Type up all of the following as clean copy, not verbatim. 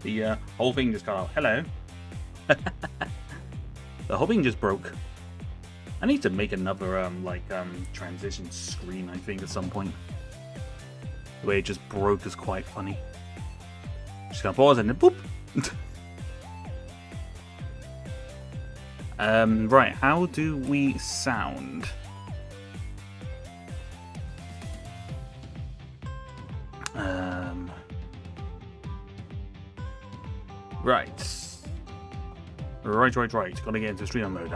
The whole thing just got out. Hello. The whole thing just broke. I need to make another transition screen, I think, at some point. The way it just broke is quite funny. Just gonna pause and then boop. Right, how do we sound? Right. Gotta get into streamer mode.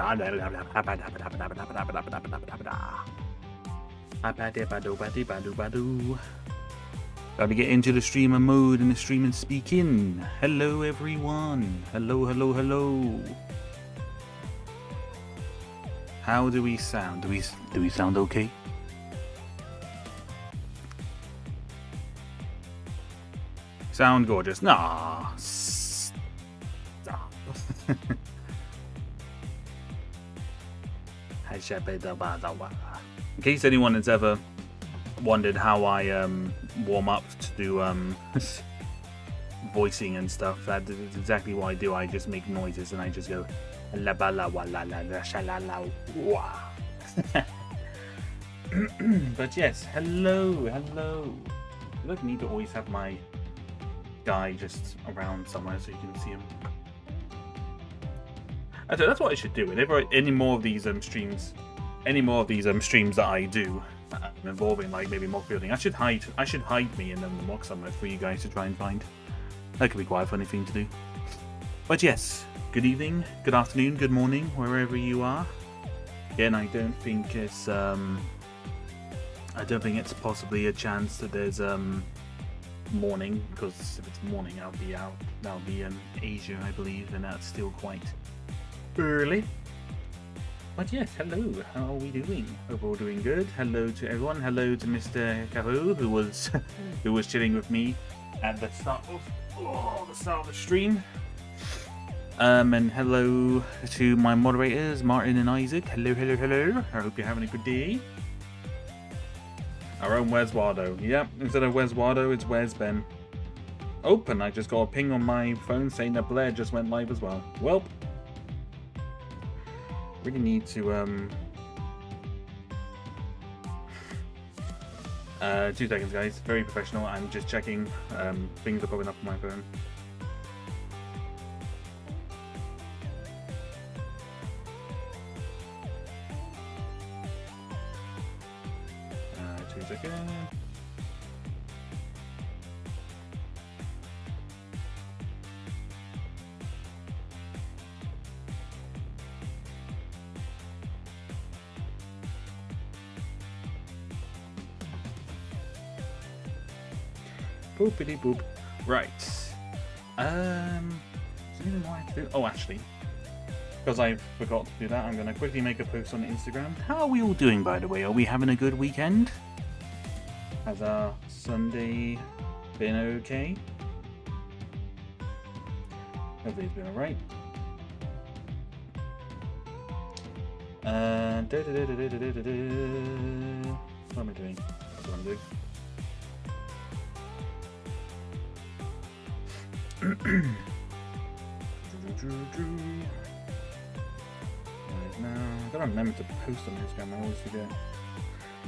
Gotta get into the streamer mode and the streaming speaking. Hello, everyone. Hello. How do we sound? Do we sound okay? Sound gorgeous. Nah. Stop. In case anyone has ever wondered how I warm up to do voicing and stuff, that is exactly what I do. I just make noises and I just go la ba la wa la la la sha la la wa. But yes, hello. I feel like I need to always have my guy just around somewhere so you can see him. So that's what I should do. Whenever any more of these streams that I do involving like maybe mock building, I should hide me in the mock somewhere for you guys to try and find. That could be quite a funny thing to do. But yes, good evening, good afternoon, good morning, wherever you are. Again, I don't think it's possibly a chance that there's morning, because if it's morning, I'll be in Asia, I believe, and that's still quite early. But yes, hello, how are we doing? Hope we're all doing good. Hello to everyone. Hello to Mr. Caro, who was chilling with me at the start of the stream. And hello to my moderators, Martin and Isaac. Hello. I hope you're having a good day. Our own Where's Waldo. Yep, instead of Where's Waldo, it's Where's Ben. And I just got a ping on my phone saying that Blair just went live as well. Welp. Really need to 2 seconds, guys. Very professional. I'm just checking. Things are popping up on my phone. Seconds. Boopity boop. Right. Oh, actually, because I forgot to do that, I'm going to quickly make a post on Instagram. How are we all doing, by the way? Are we having a good weekend? Has our Sunday been okay? Hopefully it's been alright. What am I doing? That's what I'm doing. I gotta remember to post on Instagram, I always forget.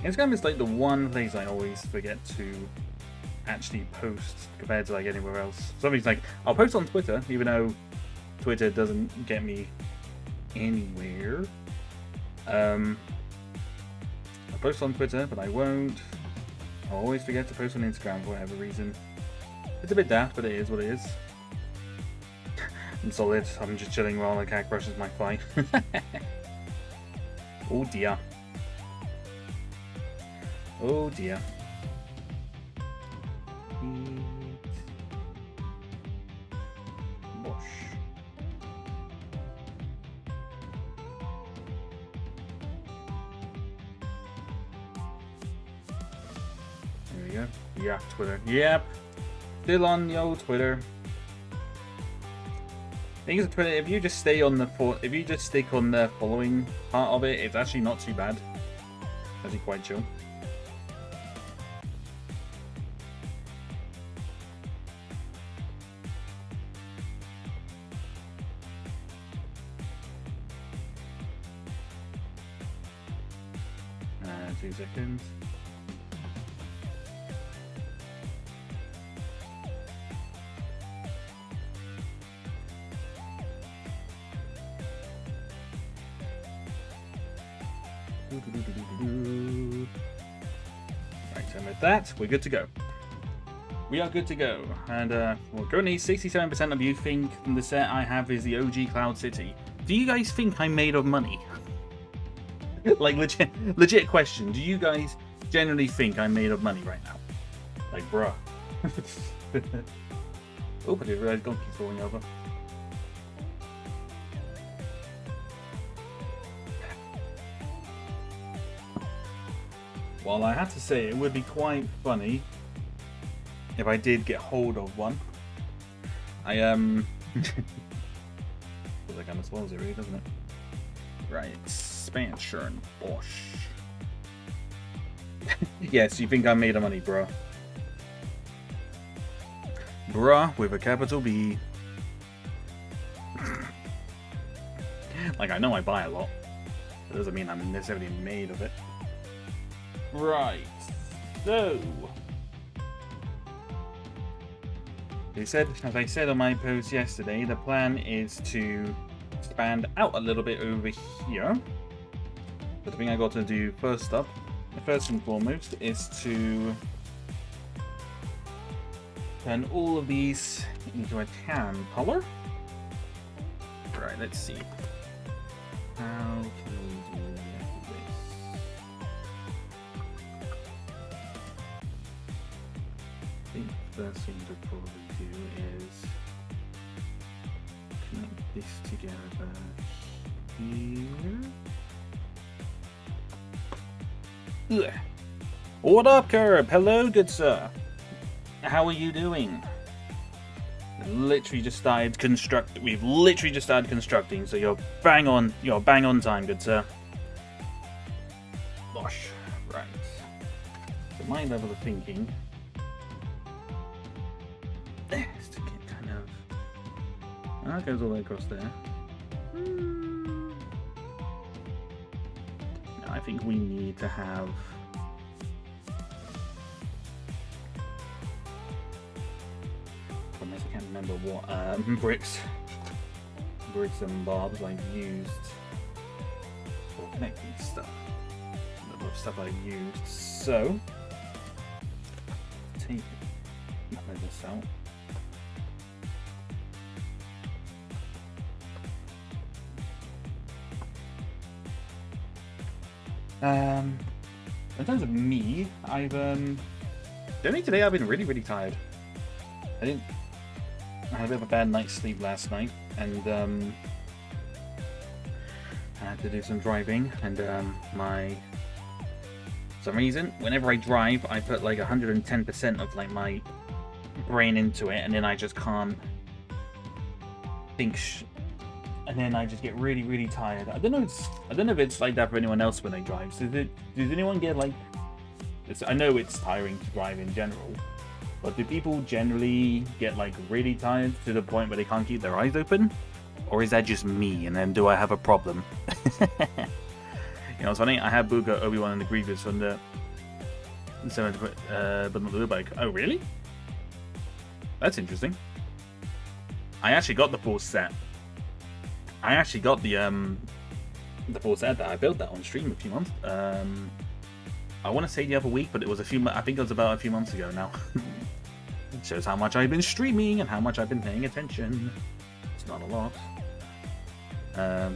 Instagram is like the one place I always forget to actually post compared to like anywhere else. Somebody's like, I'll post on Twitter, even though Twitter doesn't get me anywhere. I'll post on Twitter, but I won't. I'll always forget to post on Instagram for whatever reason. It's a bit daft, but it is what it is. I'm solid. I'm just chilling while the cat brushes my thigh. Oh dear. Oh dear. Wash. There we go. Yeah, Twitter. Yep. Still on the old Twitter. Thing is, Twitter, if you just stick on the following part of it, it's actually not too bad. It's actually quite chill. 2 seconds. Right, and with that, we're good to go. We are good to go. And well, currently 67% of you think the set I have is the OG Cloud City. Do you guys think I'm made of money? Like, legit question. Do you guys generally think I'm made of money right now? Like, bruh. Oh, I didn't realize Donkey's falling over. Well, I have to say, it would be quite funny if I did get hold of one. I feels like kind of swallows it, really, doesn't it? Right, expansion, bosh. Yes, you think I'm made of money, bruh. Bruh with a capital B. Like, I know I buy a lot. That doesn't mean I'm necessarily made of it. Right, so as I said on my post yesterday, the plan is to expand out a little bit over here. But the thing I got to do first and foremost, is to turn all of these into a tan color. Right, let's see. How can we do this? I think the first thing to probably do is connect this together here. Ugh. What up, Curb? Hello, good sir. How are you doing? We've literally just started constructing, so you're bang on time, good sir. Gosh, right. So my level of thinking is to get kind of... That goes all the way across there. No, I think we need to have... I can't remember what bricks and barbs I've used for connecting stuff. A lot of stuff I've used. So, take this out. In terms of me, generally today I've been really tired. I had a bit of a bad night's sleep last night, and I had to do some driving, and for some reason, whenever I drive, I put like 110% of like my brain into it, and then I just can't think, and then I just get really tired. I don't know if it's like that for anyone else when they drive. So does anyone get like? I know it's tiring to drive in general. But do people generally get like really tired to the point where they can't keep their eyes open? Or is that just me, and then do I have a problem? You know, it's funny, I have Booga, Obi-Wan, and the Grievous from the 7, but not the bike. Oh, really? That's interesting. I actually got the full set. I actually got the full set that I built that on stream a few months. I want to say the other week, but it was I think it was about a few months ago now. It shows how much I've been streaming and how much I've been paying attention. It's not a lot.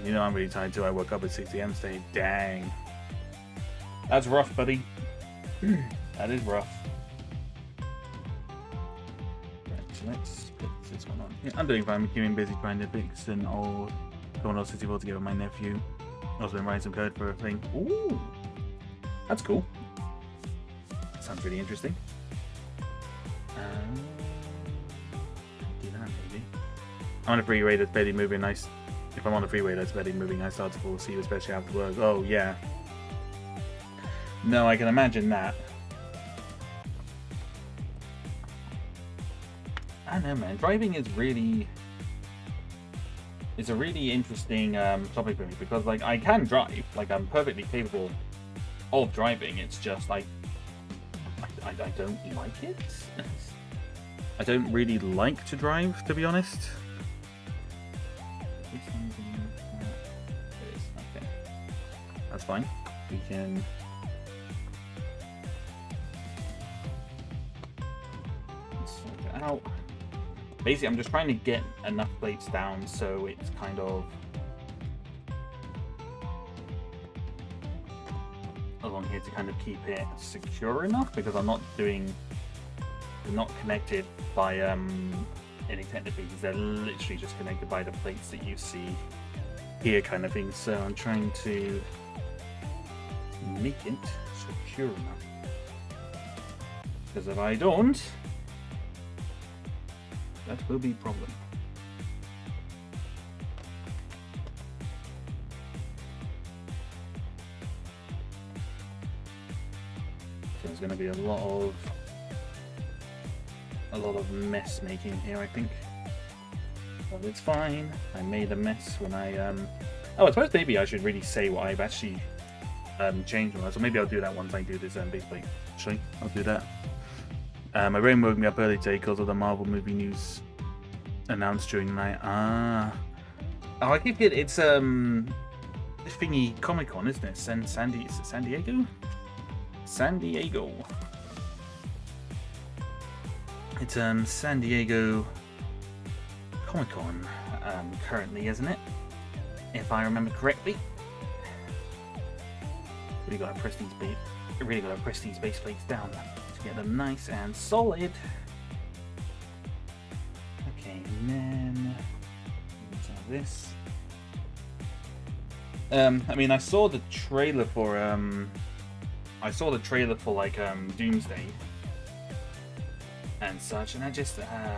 You know, I'm really tired too. I woke up at 6 AM today. Dang. That's rough, buddy. That is rough. Right, so let's put this one on. Yeah, I'm doing fine. I'm keeping busy trying to fix an old Commodore 64 together with my nephew. Also been writing some code for a thing. Ooh. That's cool. Sounds really interesting. Do that maybe. I'm on a freeway that's barely moving. Nice. If I'm on a freeway that's barely moving, I start to fall asleep, especially after work. Oh yeah. No, I can imagine that. I don't know, man. Driving is really... It's a really interesting topic for me, because like I can drive. Like I'm perfectly capable of driving. It's just I don't like it. I don't really like to drive, to be honest. Okay, that's fine. We can. Sort it out. Basically, I'm just trying to get enough plates down so it's kind of along here to kind of keep it secure enough, because I'm not connected by any technical things. They're literally just connected by the plates that you see here, kind of thing. So I'm trying to make it secure enough, because if I don't, that will be a problem. So there's going to be a lot of mess making here, I think. But it's fine. I made a mess when I oh, I suppose maybe I should really say what I've actually changed on that. So maybe I'll do that once I do this base plate. Actually, I'll do that. My brain woke me up early today because of the Marvel movie news announced during the night. Oh, I keep it. It's thingy Comic Con, isn't it? San Diego. San Diego. It's San Diego Comic Con currently, isn't it? If I remember correctly. Really gotta press these base plates down to get them nice and solid. Okay, and then this. I mean, I saw the trailer for like Doomsday and such, and I just I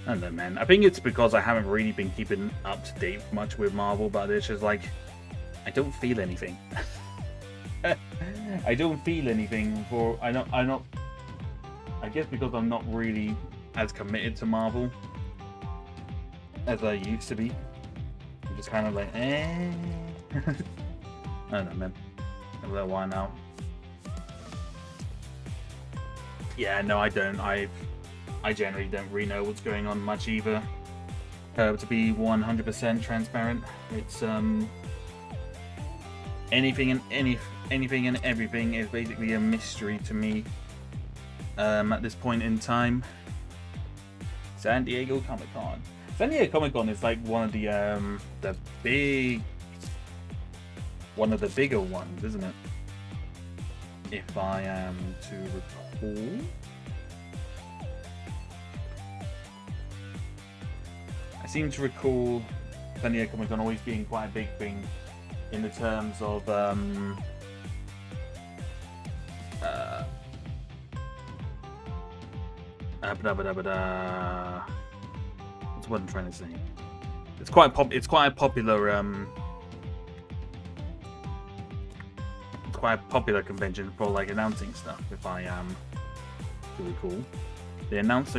don't know, man. I think it's because I haven't really been keeping up to date much with Marvel, but it's just like I don't feel anything. I don't feel anything for I guess because I'm not really as committed to Marvel as I used to be. I'm just kind of like I don't know, man. A little while now. Yeah, no, I don't. I generally don't really know what's going on much either. To be 100% transparent, it's anything and everything is basically a mystery to me at this point in time. San Diego Comic Con. San Diego Comic Con is like one of the bigger ones, isn't it? If I am to recall. I seem to recall San Diego Comic Con always being quite a big thing in the terms of what's what I'm trying to say? It's quite a popular it's quite a popular convention for like announcing stuff, if I am to recall. They announced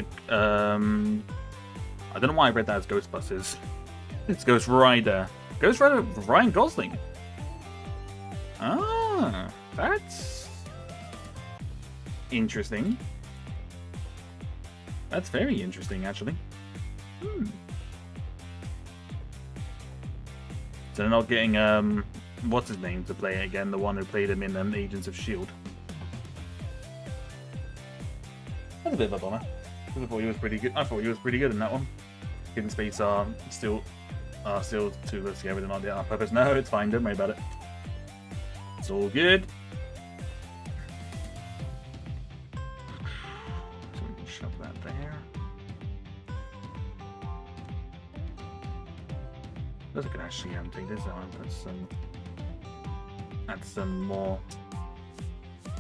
I don't know why I read that as Ghostbusters. It's Ghost Rider. Ghost Rider with Ryan Gosling. Ah, that's interesting. That's very interesting, actually. So they're not getting what's his name to play it again? The one who played him in Agents of S.H.I.E.L.D. That's a bit of a bummer. I thought he was pretty good. I thought he was pretty good in that one. Kid and Space are still too close together. They're not there on purpose. No, it's fine. Don't worry about it. It's all good. So we can shove that there. I could actually take this out and put add some more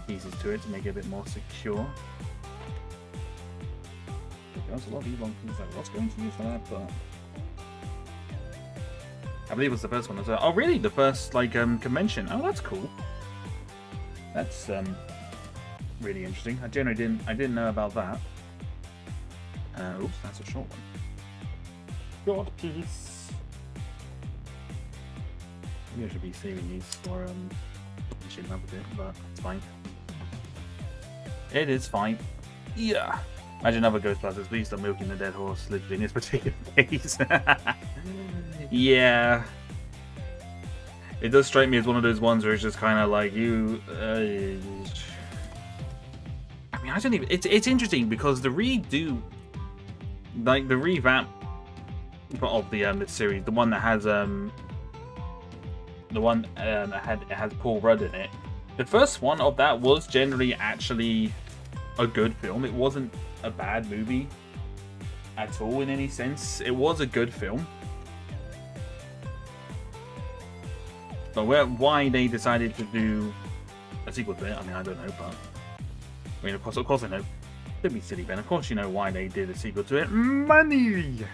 pieces to it to make it a bit more secure. There's a lot of Elon things that I was going to use for that, but I believe it was the first one as well. Oh, really? The first like convention? Oh, that's cool. That's really interesting. I didn't know about that. Oops, that's a short one. Short piece. Maybe I should be saving these for shit up with it, but it's fine. It is fine. Yeah. Imagine other Ghostbusters. Please stop milking the dead horse, literally in this particular case. Yeah. It does strike me as one of those ones where it's just kind of like you. I mean, I don't even. It's interesting because the redo, like the revamp of the series, the one that has the one that has Paul Rudd in it. The first one of that was generally actually a good film. It wasn't a bad movie at all in any sense. It was a good film. But why they decided to do a sequel to it, I mean, I don't know, but I mean, of course I know. Don't be silly, Ben. Of course you know why they did a sequel to it. Money!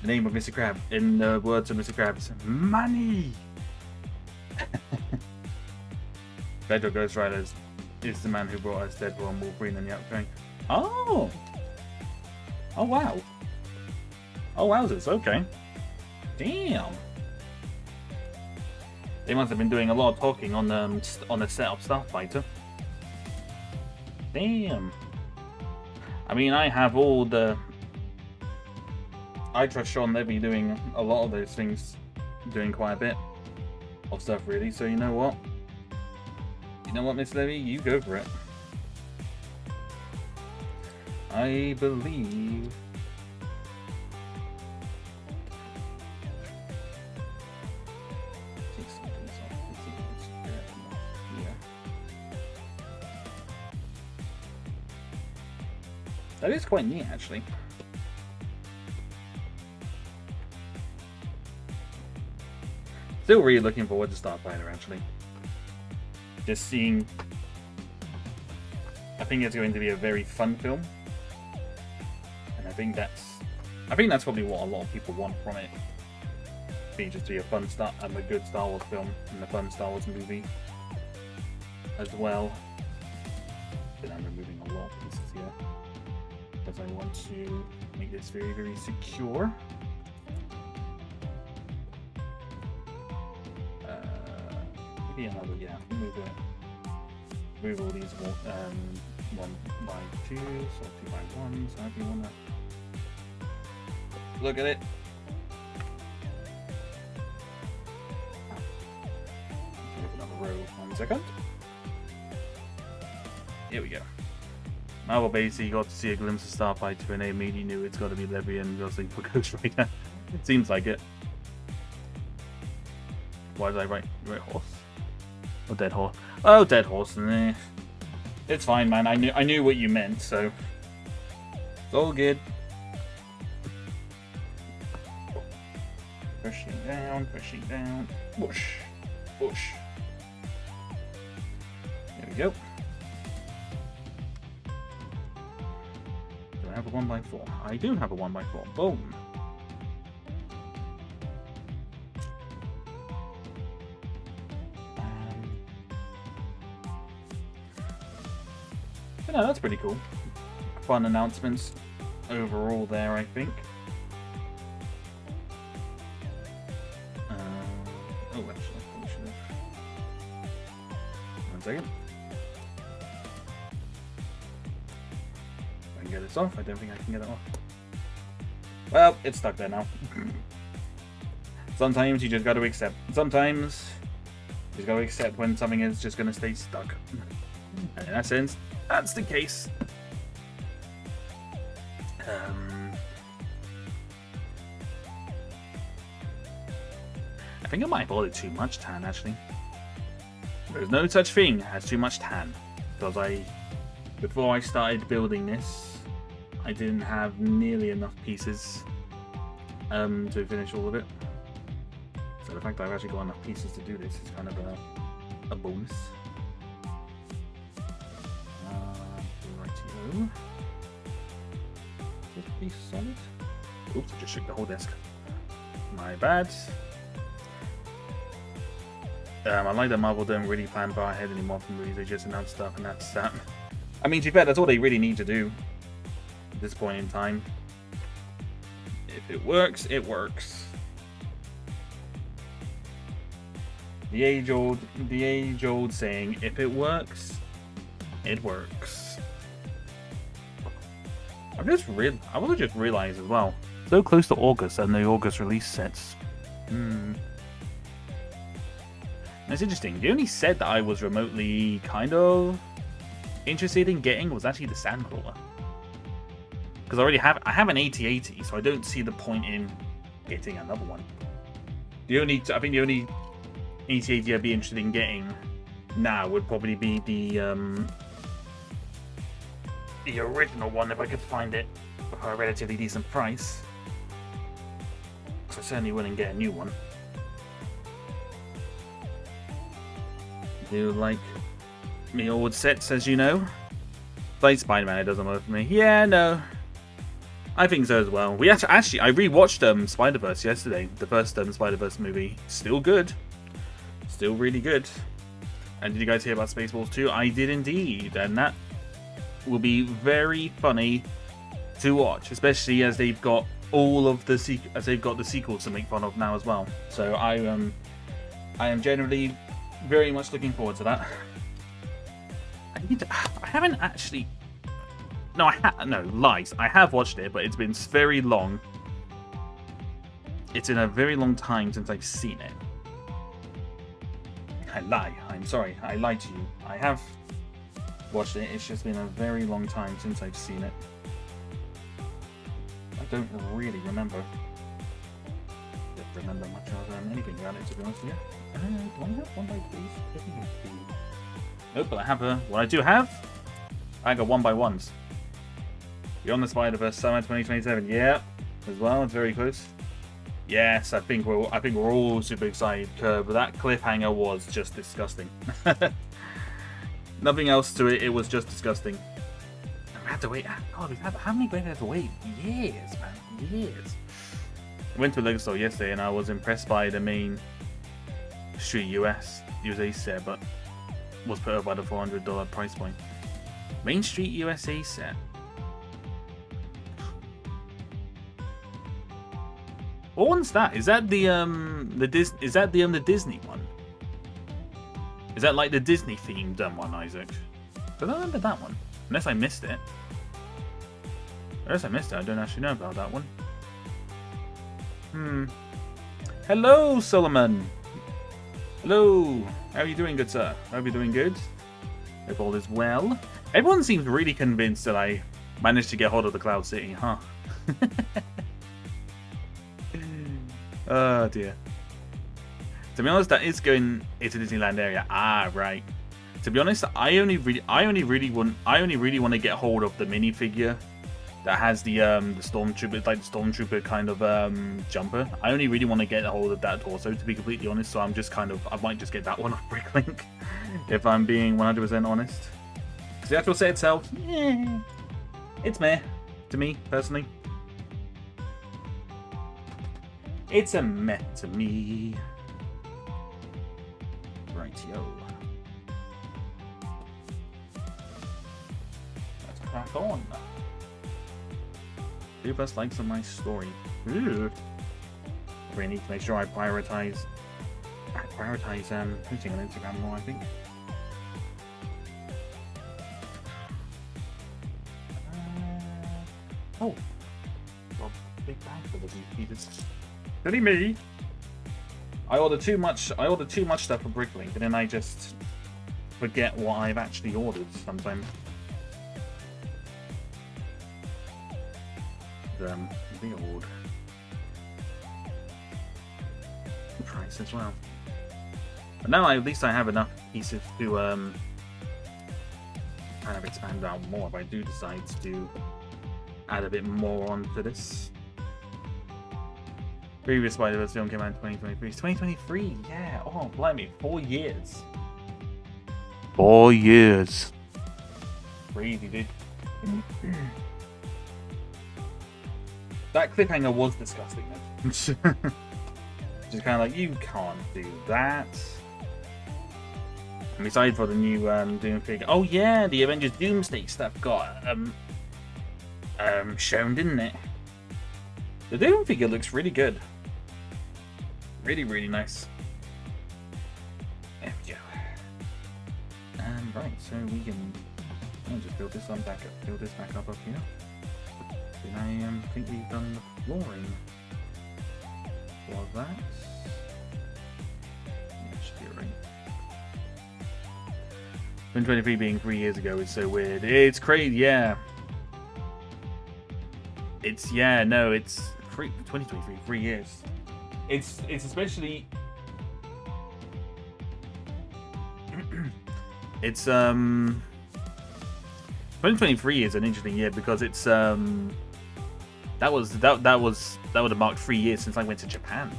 The name of Mr. Crab, in the words of Mr. Krabs, money! Pedro Ghost Riders is the man who brought us Deadpool and Wolverine and Yapping. Oh! Oh, wow. Oh, wowzers, okay. Damn. They must have been doing a lot of talking on the set of Starfighter. Damn. I mean, I have all the... I trust Sean Levy doing a lot of those things, doing quite a bit of stuff, really. So you know what? You know what, Miss Levy? You go for it. I believe... That is quite neat, actually. Still really looking forward to Starfighter, actually. Just seeing... I think it's going to be a very fun film. And I think that's probably what a lot of people want from it. Be just to be a good Star Wars film and a fun Star Wars movie as well. But I'm removing a lot of pieces here because I want to make this very, very secure. Maybe another, yeah. Move all these 1 by 2, so 2 by 1. So if you wanna look at it. Another row. 1 second. Here we go. Now we're basically got to see a glimpse of Starfighter, and they immediately knew it's got to be Levy and Gosling for Ghost Rider. It seems like it. Why did I write horse? Or dead horse? Oh, dead horse. Nah. It's fine, man. I knew what you meant, so it's all good. Pushing down, whoosh, whoosh. There we go. Do I have a 1x4? I do have a 1x4. Boom. No, that's pretty cool. Fun announcements overall there, I think. Oh, actually, I probably should have. 1 second. If I can get this off, I don't think I can get it off. Well, it's stuck there now. Sometimes you just got to accept. Sometimes you just got to accept when something is just going to stay stuck. And in that sense, that's the case. I think I might have ordered too much tan, actually. There's no such thing as too much tan. Because before I started building this, I didn't have nearly enough pieces to finish all of it. So the fact that I've actually got enough pieces to do this is kind of a bonus. Just be solid. Oops, I just shook the whole desk. My bad. I like that Marvel don't really plan far ahead anymore for movies. They just announce stuff and that's that. I mean, to be fair, that's all they really need to do at this point in time. If it works, it works. The age-old saying, if it works, it works. I also just realized as well, so close to August and the August release sets. It's interesting. The only set that I was remotely kind of interested in getting was actually the Sandcrawler. Because I have an 8080, so I don't see the point in getting another one. I think the only 8080 I'd be interested in getting now would probably be the original one if I could find it for a relatively decent price. So I certainly wouldn't get a new one. I do like me old sets, as you know. Like Spider-Man, it doesn't work for me. Yeah, no. I think so as well. I rewatched Spider-Verse yesterday. The first Spider-Verse movie. Still good. Still really good. And did you guys hear about Spaceballs 2? I did indeed. And that will be very funny to watch, especially as they've got the sequels to make fun of now as well. So I am generally very much looking forward to that. I haven't actually. No, lies. I have watched it, but it's been very long. It's been a very long time since I've seen it. I lie. I'm sorry. I lied to you. I have watched it. It's just been a very long time since I've seen it. I don't really remember. Don't remember much of anything about it, to be honest with you. Do I have one by please? Nope, but I have what I do have. I got 1x1s. Beyond the Spider-Verse, summer 2027. Yeah, as well. It's very close. Yes, I think we're all super excited. But that cliffhanger was just disgusting. Nothing else to it. It was just disgusting. We had to wait. God, how many we had to wait? Years, man. Years. I went to a Lego store yesterday and I was impressed by the main Street USA set, but was put up by the $400 price point. Main Street USA set. What one's that? Is that the Disney one? Is that like the Disney themed one, Isaac? I don't remember that one. Unless I missed it. I don't actually know about that one. Hello, Solomon. Hello. How are you doing, good sir? I hope you're doing good. Hope all is well. Everyone seems really convinced that I managed to get hold of the Cloud City, huh? Oh dear. To be honest, that is going into Disneyland area. Ah, right. To be honest, I only really want to get hold of the minifigure that has the stormtrooper, like the stormtrooper kind of jumper. I only really want to get a hold of that torso, to be completely honest. So I'm just I might just get that one off Bricklink, if I'm being 100% honest. Because the actual set itself, yeah, it's meh to me personally. It's a meh to me. Rightio. Let's crack on. 2+ likes on my story. Ooh. I really need to make sure I prioritize posting on Instagram more, I think. Oh. Got a big bag for the pieces. Only me. I order too much stuff for Bricklink, and then I just forget what I've actually ordered sometimes. Build price as well. But now at least I have enough pieces to kind of expand out more if I do decide to add a bit more onto this. Previous Spider-Verse film came out in 2023. 2023, yeah. Oh, blimey, 4 years. 4 years. Crazy, dude. That cliffhanger was disgusting, though. Just kind of like, you can't do that. I'm excited for the new Doom figure. Oh yeah, the Avengers Doomsday stuff got shown, didn't it? The Doom figure looks really good. Really, really nice. Right, so we can just build this back up here. Then I think we've done the flooring for that. Yeah, should be right. 2023 being 3 years ago is so weird. It's crazy, yeah. It's 2023, 3 years. It's especially it's 2023 is an interesting year because it's that would have marked 3 years since I went to Japan,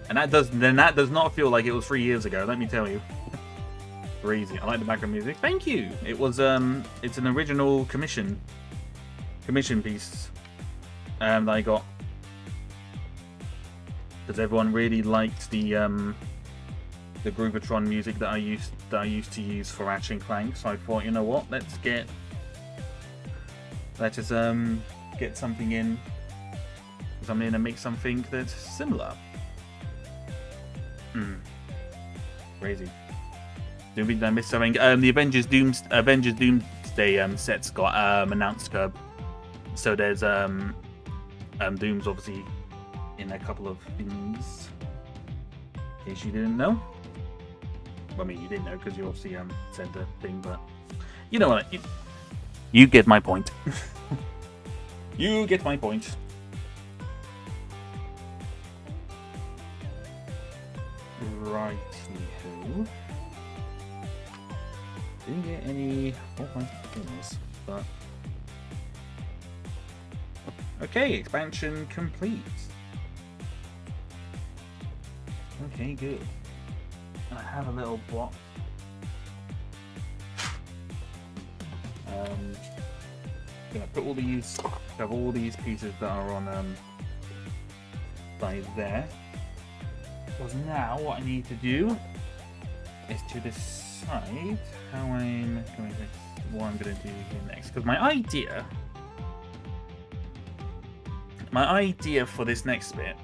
and that does not feel like it was 3 years ago. Let me tell you. Crazy. I like the background music. Thank you. It was it's an original commission piece that I got because everyone really liked the Groovatron music that I used to use for Ratchet and Clank. So I thought, you know what, let's just get something in and make something that's similar. Crazy. Did I miss something? The Avengers Doomsday sets got announced, Curb. So there's Doom's obviously in a couple of things. In case you didn't know. Well, I mean, you didn't know because you obviously said the thing, but you know what? You get my point. You get my point. Righty-ho. Didn't get any things, but okay, expansion complete. Okay, good. I have a little block. Gonna put all these pieces that are on by there. Because now what I need to do is to decide how I'm going to what I'm going to do here next. Because my idea for this next bit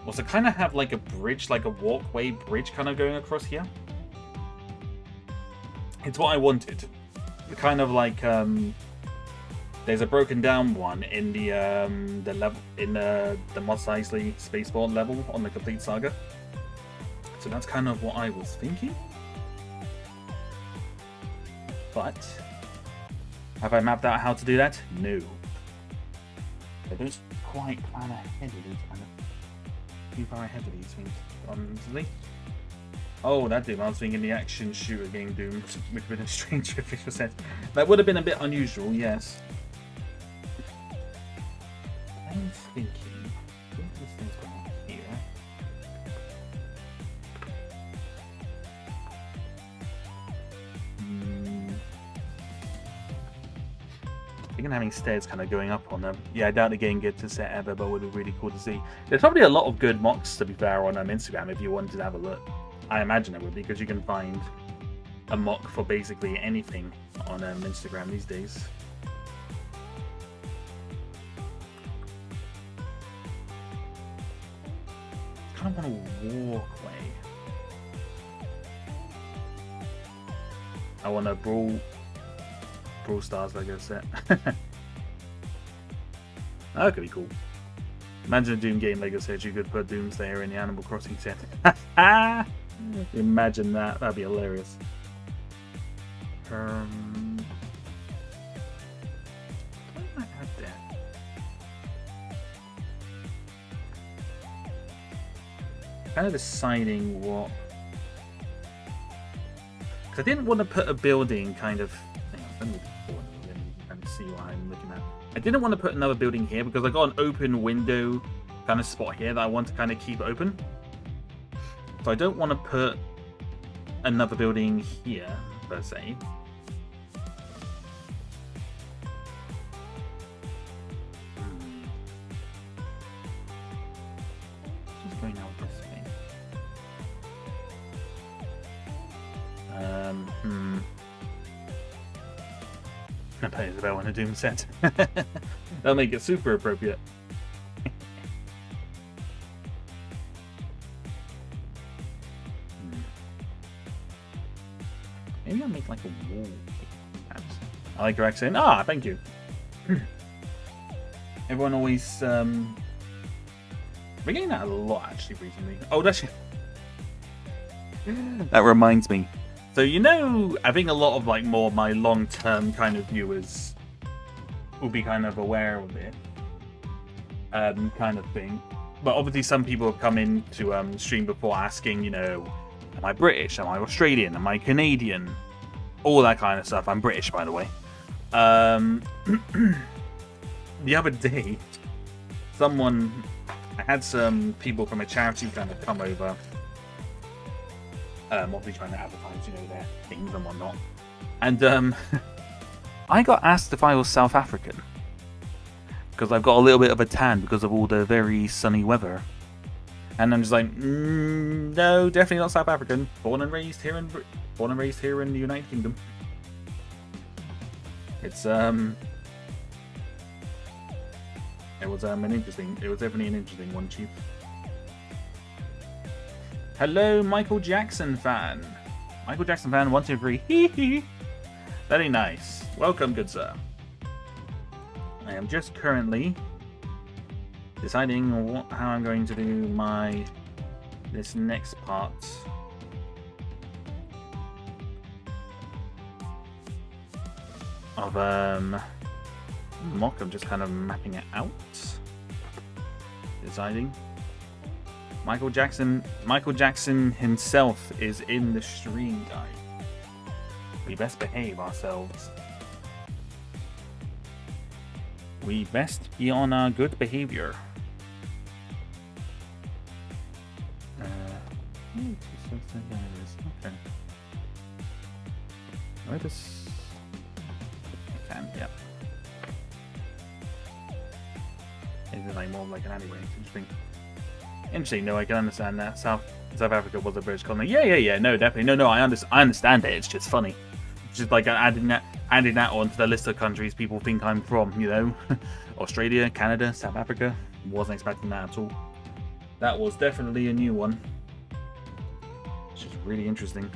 was to kind of have like a bridge, like a walkway bridge kind of going across here. It's what I wanted. Kind of like there's a broken down one in the level in the Mos Eisley spaceport level on the Complete Saga. So that's kind of what I was thinking. But have I mapped out how to do that? No. I don't quite plan ahead of these kind of too far ahead of these things, honestly. Oh, that Doom. I was thinking the action shooter game Doom, which would have been a strange official set. That would have been a bit unusual, yes. I'm thinking, I think this thing's going here. Thinking having stairs kind of going up on them. Yeah, I doubt the game gets a set ever, but it would be really cool to see. There's probably a lot of good mocks, to be fair, on Instagram if you wanted to have a look. I imagine it would be, because you can find a mock for basically anything on Instagram these days. I kind of want a walkway. I want a Brawl Stars Lego set. That could be cool. Imagine a Doom game Lego set. You could put Doomslayer in the Animal Crossing set. Imagine that. That'd be hilarious. What do I have there? Kind of deciding what. Because I didn't want to put a building kind of. Let me kind of see what I'm looking at. I didn't want to put another building here because I got an open window kind of spot here that I want to kind of keep open. So I don't want to put another building here, per se. Just going out this way. I bet it's about one a Doom set. That'll make it super appropriate. Maybe I'll make like a wall. I like your accent. Ah, thank you. Everyone always we're getting that a lot actually recently. Oh, that's that reminds me. So I think a lot of like more of my long-term kind of viewers will be kind of aware of it, kind of thing. But obviously, some people have come in to stream before asking, am I British? Am I Australian? Am I Canadian? All that kind of stuff. I'm British, by the way. The other day, I had some people from a charity kind of come over. Obviously trying to advertise, their things and whatnot. And I got asked if I was South African. Because I've got a little bit of a tan because of all the very sunny weather. And I'm just like, no, definitely not South African. Born and raised here in the United Kingdom. It's it was definitely an interesting one, Chief. Hello, Michael Jackson fan. Michael Jackson fan 123. Hee hee. Very nice. Welcome, good sir. I am just currently deciding how I'm going to do this next part. Of mock. I'm just kind of mapping it out. Deciding. Michael Jackson himself is in the stream, guys. We best behave ourselves. We best be on our good behavior. Okay. Where does... I can, yeah. Is it like more like an alleyway? Interesting. Interesting. No, I can understand that. South Africa was a British colony. Yeah. No, definitely. No. I understand it. It's just funny. It's just like adding that onto the list of countries people think I'm from. Australia, Canada, South Africa. Wasn't expecting that at all. That was definitely a new one. It's just really interesting.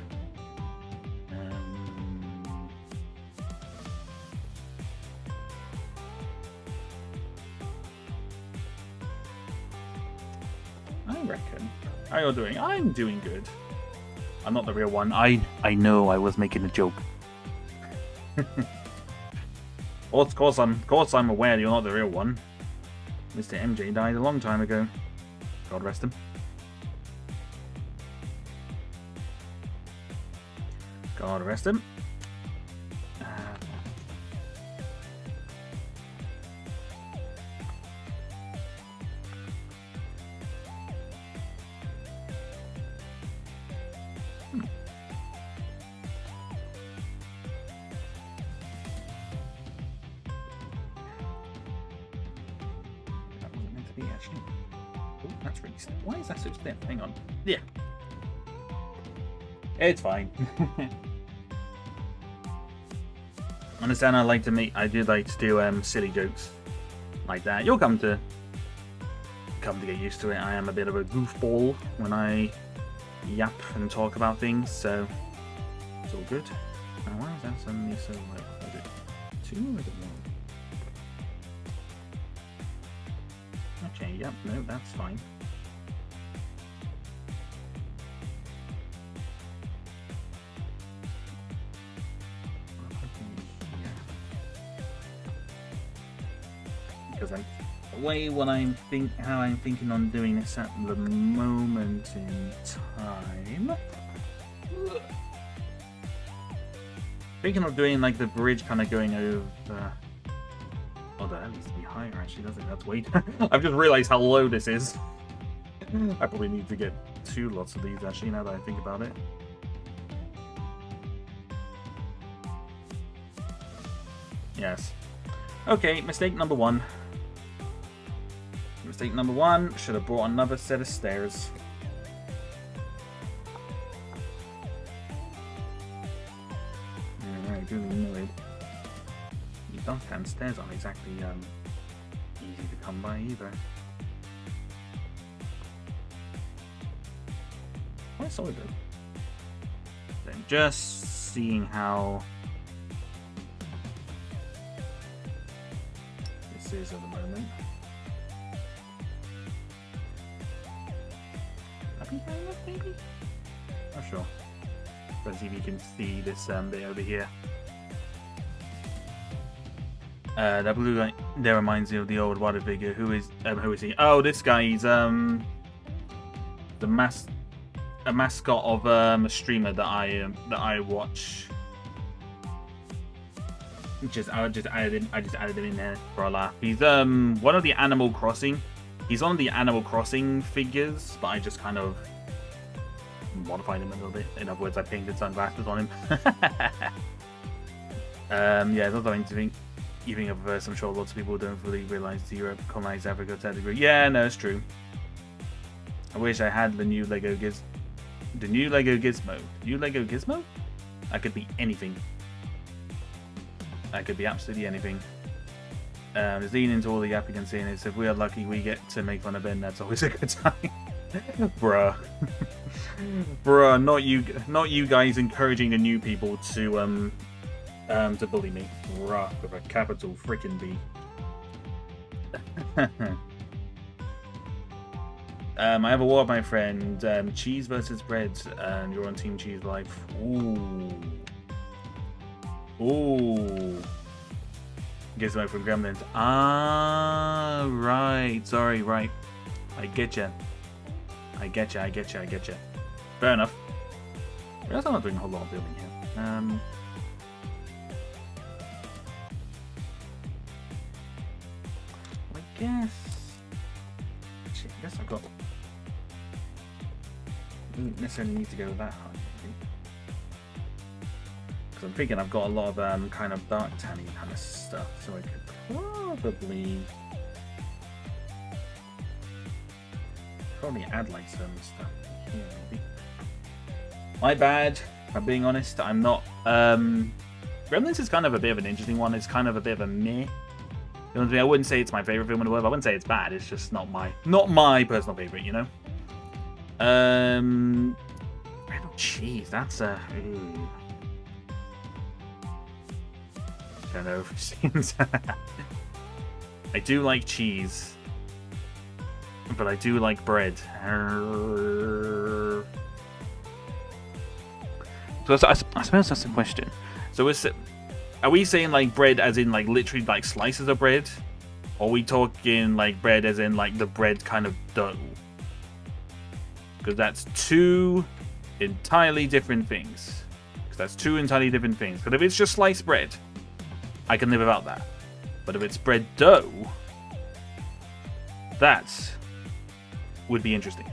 I reckon. How are you doing? I'm doing good. I'm not the real one. I know I was making a joke. Of course I'm aware you're not the real one. Mr. MJ died a long time ago. God rest him. God rest him. Why is that so stiff? Hang on. Yeah. It's fine. Understand I do like to do silly jokes like that. You'll come to get used to it. I am a bit of a goofball when I yap and talk about things, so it's all good. Now why is that suddenly so like is it 2 or is it 1? Okay, yep, no, that's fine. Because how I'm thinking on doing this at the moment in time. Thinking of doing like the bridge kind of going over. Oh, that needs to be higher actually, doesn't it? That's way. I've just realised how low this is. I probably need to get 2 lots of these actually, now that I think about it. Yes. Okay, mistake number 1. Mistake number 1, should have brought another set of stairs. Yeah, really annoyed. These dark-hand stairs aren't exactly easy to come by either. Quite solid though. Then just seeing how this is at the moment. Maybe? Not sure. Let's see if you can see this bit over here. That blue guy there reminds me of the old water figure. Who is he? Oh, this guy. He's a mascot of a streamer that I watch. I just added him in there for a laugh. He's one of the Animal Crossing. He's on the Animal Crossing figures, but I just kind of modified him a little bit. In other words, I painted sunglasses on him. Yeah, it's not something to think. You think of verse, I'm sure lots of people don't fully realize Europe colonized Africa to that degree. Yeah, no, it's true. I wish I had the new Lego Gizmo. New Lego Gizmo? That could be anything. That could be absolutely anything. Just leaning into all the yapping and saying is if we are lucky we get to make fun of Ben, that's always a good time. Bruh. Bruh, not you guys encouraging the new people to bully me. Bruh, with a capital freaking B. I have a war with my friend. Cheese versus bread, and you're on Team Cheese Life. Ooh. Ooh. Gizmo from Gremlins. Ah, right. Sorry, right. I getcha. Fair enough. I realize I'm not doing a whole lot of building here. I guess I've got. I don't necessarily need to go that high. Because I'm thinking I've got a lot of kind of dark tanning kind of stuff, so I could probably add like some stuff here maybe. My bad, if I'm being honest. I'm not. Gremlins is kind of a bit of an interesting one. It's kind of a bit of a meh. You know what I mean? I wouldn't say it's my favorite film in the world. I wouldn't say it's bad. It's just not my personal favorite, you know. Red cheese. That's a. I don't know if it seems. I do like cheese, but I do like bread. So I suppose that's the question. So are we saying like bread as in like literally like slices of bread? Or are we talking like bread as in like the bread kind of dough? Because that's two entirely different things. Because if it's just sliced bread, I can live without that. But if it's bread dough, that would be interesting.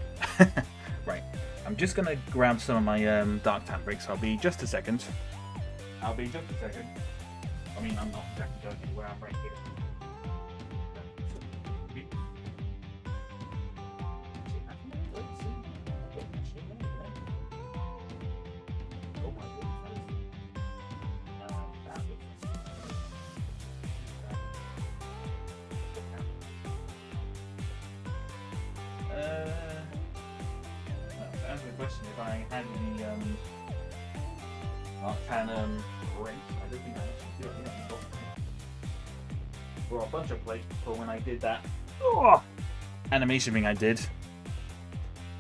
Right. I'm just going to grab some of my dark tan bricks. I'll be just a second. I mean, I'm not exactly going anywhere. I'm right here. To answer the question, if I had any tan bricks, I don't think I actually do it. Brought a bunch of plates for when I did that animation thing I did.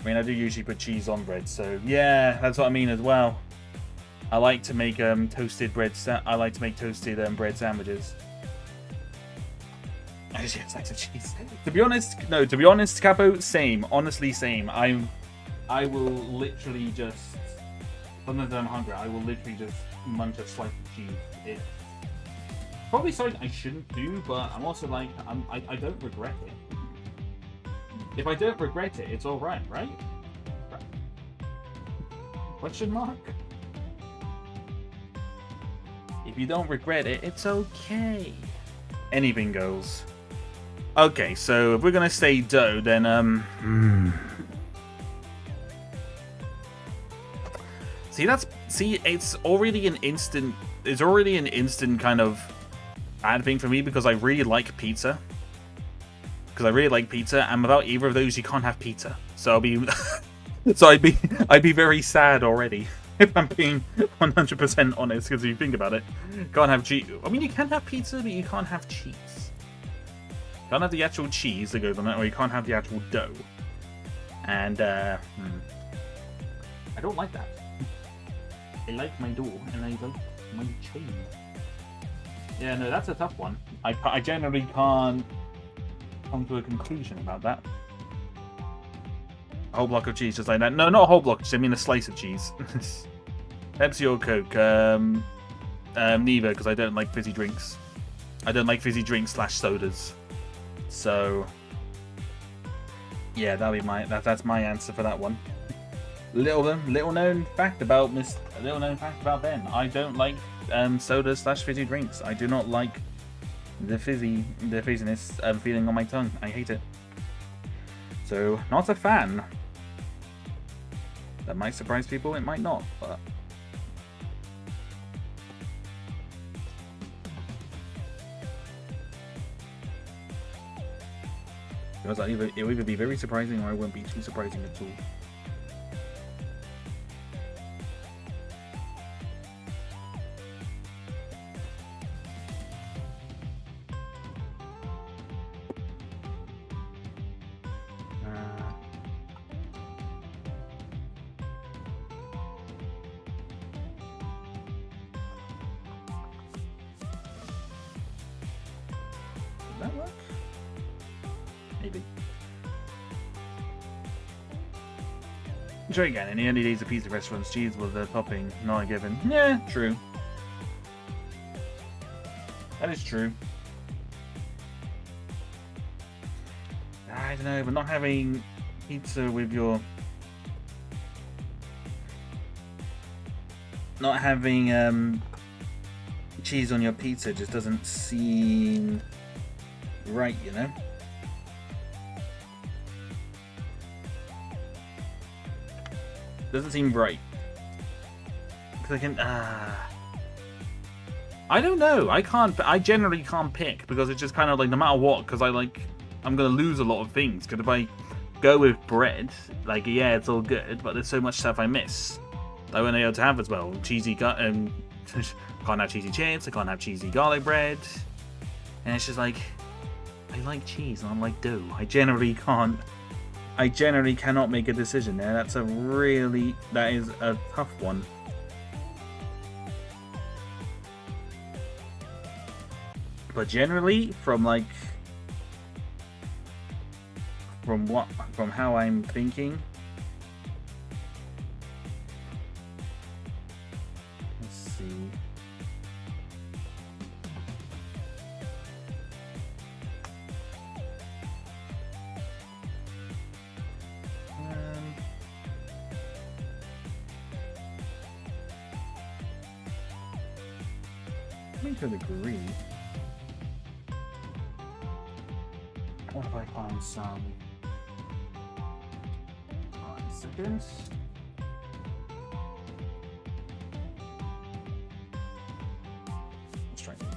I mean, I do usually put cheese on bread, so yeah, that's what I mean as well. I like to make toasted bread. I like to make toasted bread sandwiches. I just have slices of cheese. To be honest, Capo, same. Honestly, same. I will literally just. Sometimes I'm hungry. I will literally just munch a slice of cheese. It's probably something I shouldn't do, but I'm also like I don't regret it. If I don't regret it, it's all right, right? Question mark? If you don't regret it, it's okay. Anything goes. Okay, so if we're gonna say dough, then See, it's already an instant. It's already an instant kind of bad thing for me because I really like pizza. And without either of those, you can't have pizza. So I'd be very sad already. If I'm being 100% honest, because if you think about it, can't have cheese. I mean, you can have pizza, but you can't have cheese. Can't have the actual cheese that goes on it, or you can't have the actual dough. And I don't like that. I like my dough, and I like my cheese. Yeah, no, that's a tough one. I generally can't come to a conclusion about that. A whole block of cheese, just like that. No, not a whole block. I mean a slice of cheese. Pepsi or Coke? Neither, because I don't like fizzy drinks. I don't like fizzy drinks / sodas. So, yeah, that'll be that's my answer for that one. Little known fact about Ben. I don't like sodas / fizzy drinks. I do not like the fizziness feeling on my tongue. I hate it. So, not a fan. That might surprise people, it might not, but... Because it'll either be very surprising or it won't be too surprising at all. Does that work? Maybe. Try again. In the early days of pizza restaurants, cheese was the topping, not a given. Yeah, true. That is true. I don't know, but not having pizza with your... Not having cheese on your pizza just doesn't seem right, you know? Doesn't seem right. Because I can... I don't know. I generally can't pick because it's just kind of like no matter what, because I'm going to lose a lot of things. Because if I go with bread, like, yeah, it's all good, but there's so much stuff I miss that I won't be able to have as well. Can't have cheesy chips, I can't have cheesy garlic bread. And it's just like, I like cheese and I like dough. I generally cannot make a decision there. That is a tough one. But generally, from how I'm thinking, let's see. I think to a degree. What if I find some? 1 second.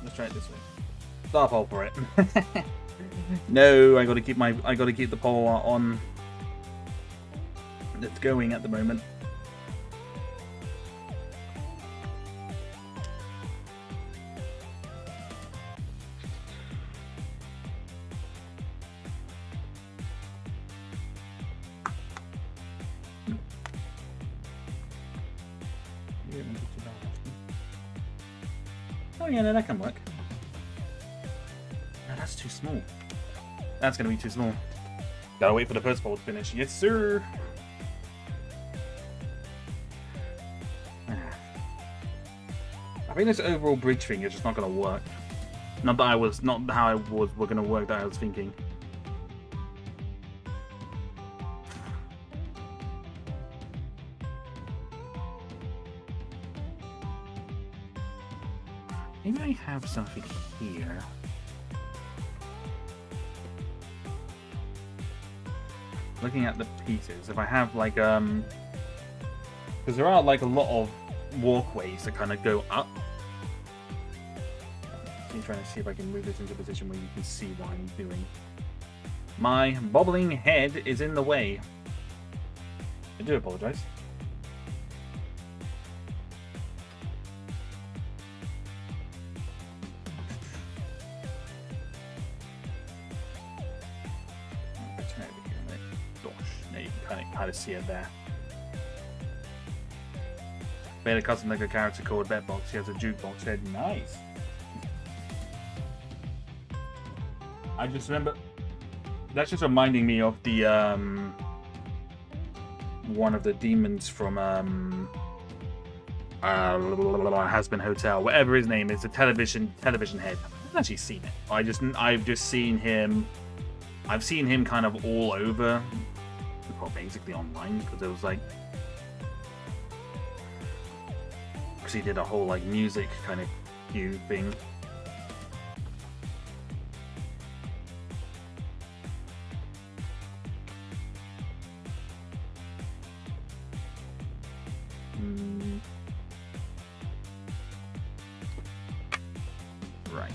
Let's try it this way. Star poll for it. No, I gotta keep the poll on. It's going at the moment. Oh yeah, no, that can work. No, that's too small. That's gonna be too small. Gotta wait for the first poll to finish. Yes, sir. I think this overall bridge thing is just not gonna work. Not how I was gonna work that I was thinking. Maybe I have something here. Looking at the pieces, if I have like because there are like a lot of walkways that kind of go up. I'm trying to see if I can move this into a position where you can see what I'm doing. My bobbling head is in the way. I do apologize. Gosh, there you can kind of see it there. Made a custom Lego character called Bedbox. He has a jukebox head. Nice. I just remember. That's just reminding me of the one of the demons from Has-Been Hotel, whatever his name is, the television head. I haven't actually seen it. I've just seen him. I've seen him kind of all over, well, basically online, because it was like, because he did a whole like music kind of cue thing. Right.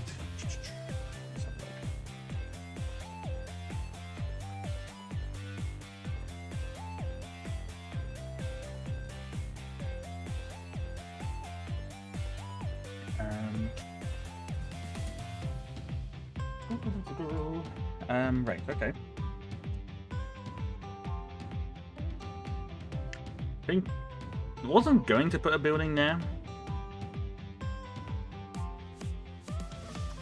Right, okay. I wasn't going to put a building there.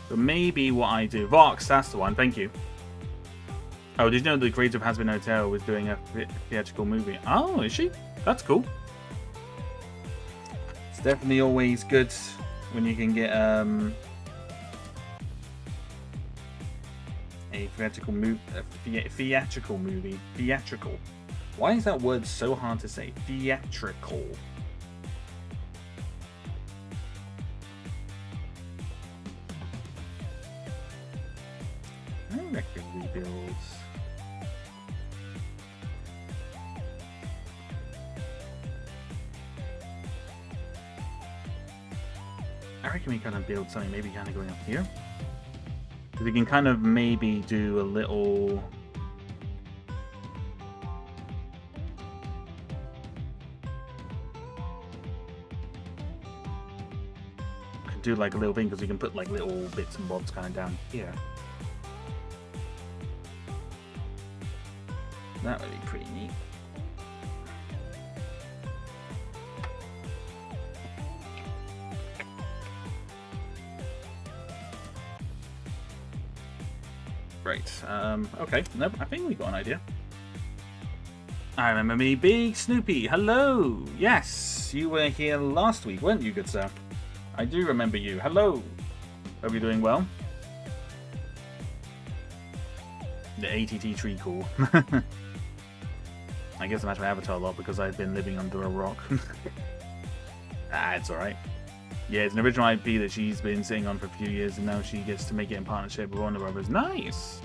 But maybe what I do... Vox, that's the one, thank you. Oh, did you know the creator of Has-Been Hotel was doing a theatrical movie? Oh, is she? That's cool. It's definitely always good when you can get a theatrical movie. Theatrical movie. Theatrical. Why is that word so hard to say? Theatrical. I reckon rebuilds. I reckon we kind of build something maybe kind of going up here. We can kind of maybe do a little... Could do like a little thing because we can put like little bits and bobs kind of down here. That would be pretty neat. Right, okay, nope, I think we got an idea. I remember me, Big Snoopy, hello! Yes, you were here last week, weren't you, good sir? I do remember you, hello! Hope you're doing well. The ATT tree call. I guess I match my avatar a lot because I've been living under a rock. It's alright. Yeah, it's an original IP that she's been sitting on for a few years, and now she gets to make it in partnership with Warner Brothers. Nice!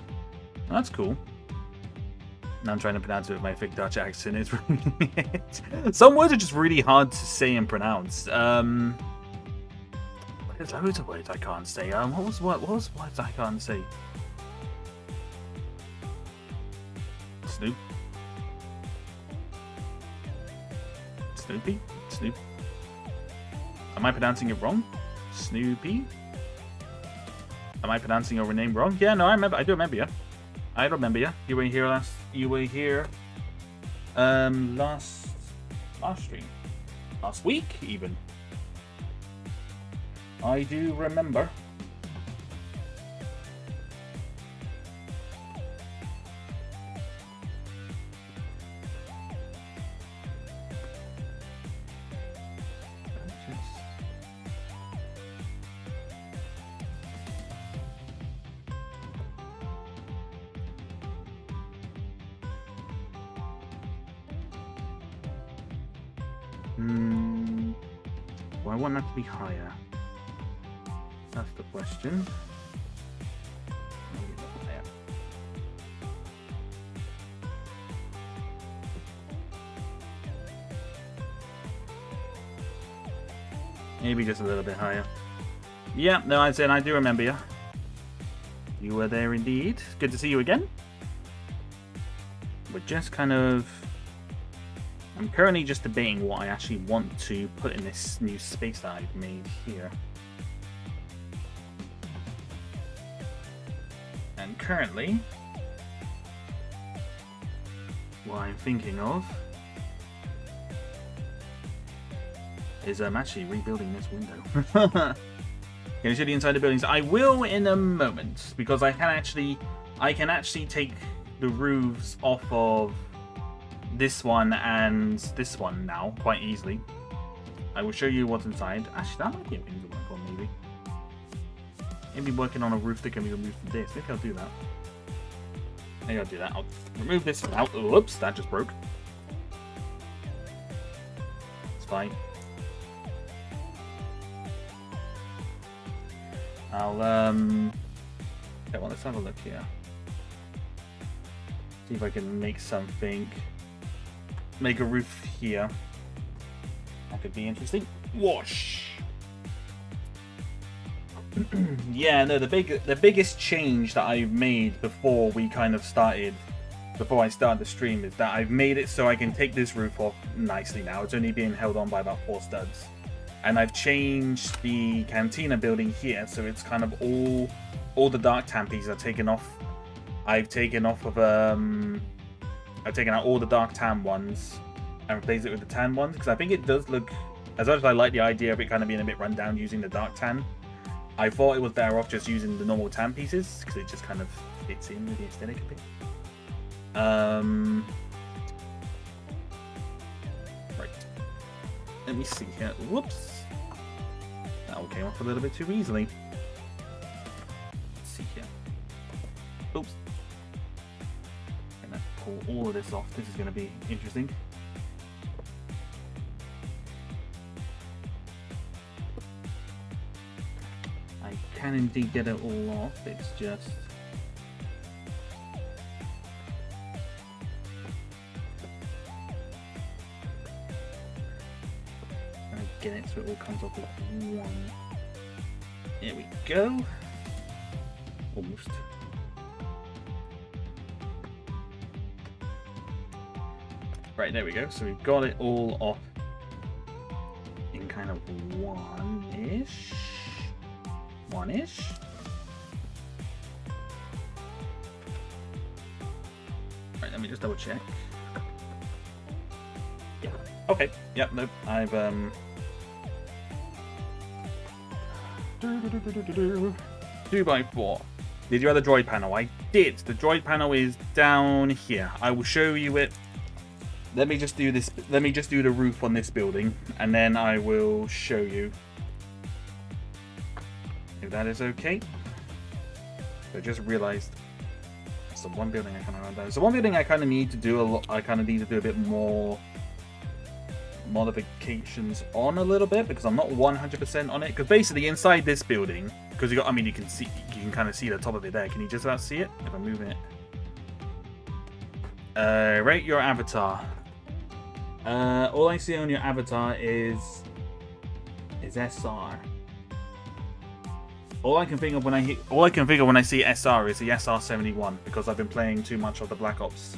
That's cool. Now I'm trying to pronounce it with my thick Dutch accent. It's really some words are just really hard to say and pronounce. There's loads of words I can't say. What was words I can't say? Snoop. Snoopy? Snoop. Am I pronouncing it wrong? Snoopy? Am I pronouncing your name wrong? Yeah, no, I do remember you. I remember you. You were here last. You were here. Last stream. Last week, even. I do remember. Well, I want that to be higher. That's the question. Maybe not higher. Maybe just a little bit higher. Yeah, no, I said I do remember you. You were there indeed. Good to see you again. We're just kind of... I'm currently just debating what I actually want to put in this new space that I've made here. And currently, what I'm thinking of is actually rebuilding this window. Can you see the inside of the buildings? I will in a moment, because I can actually take the roofs off of this one and this one now quite easily. I will show you what's inside. Actually, that might be a thing to work on, maybe. Maybe working on a roof that can be removed from this. Maybe I'll do that. Maybe I'll do that. I'll remove this out. Whoops, that just broke. It's fine. I'll okay, well, let's have a look here. See if I can make something. Make a roof here. That could be interesting. Whoosh. Yeah, no, the biggest change that I've made before I started the stream is that I've made it so I can take this roof off nicely now. It's only being held on by about 4 studs. And I've changed the cantina building here, so it's kind of all the dark tan pieces are taken off. I've taken out all the dark tan ones and replaced it with the tan ones, because I think it does look, as much as I like the idea of it kind of being a bit run down using the dark tan, I thought it was better off just using the normal tan pieces, because it just kind of fits in with the aesthetic a bit. Right. Let me see here. Whoops. That all came off a little bit too easily. Let's see here. Oops. I'm going to pull all of this off. This is going to be interesting. I can indeed get it all off. It's just... get it so it all comes off with one. There we go. Almost. Right, there we go. So we've got it all off in kind of one-ish. One-ish. Right, let me just double check. Yeah. Okay. Yep, nope. I've 2x4. Did you have the droid panel? I did. The droid panel is down here. I will show you it. Let me just do this. Let me just do the roof on this building, and then I will show you if that is okay. I just realized it's the one building I kind of run down. It's the one building I kind of need to do a lot. I kind of need to do a bit more modifications on a little bit, because I'm not 100% on it. Because basically inside this building, because you got, I mean, you can kind of see the top of it there. Can you just about see it if I'm moving it? Rate your avatar. All I see on your avatar is SR. All I can think of when I see SR is the SR-71, because I've been playing too much of the Black Ops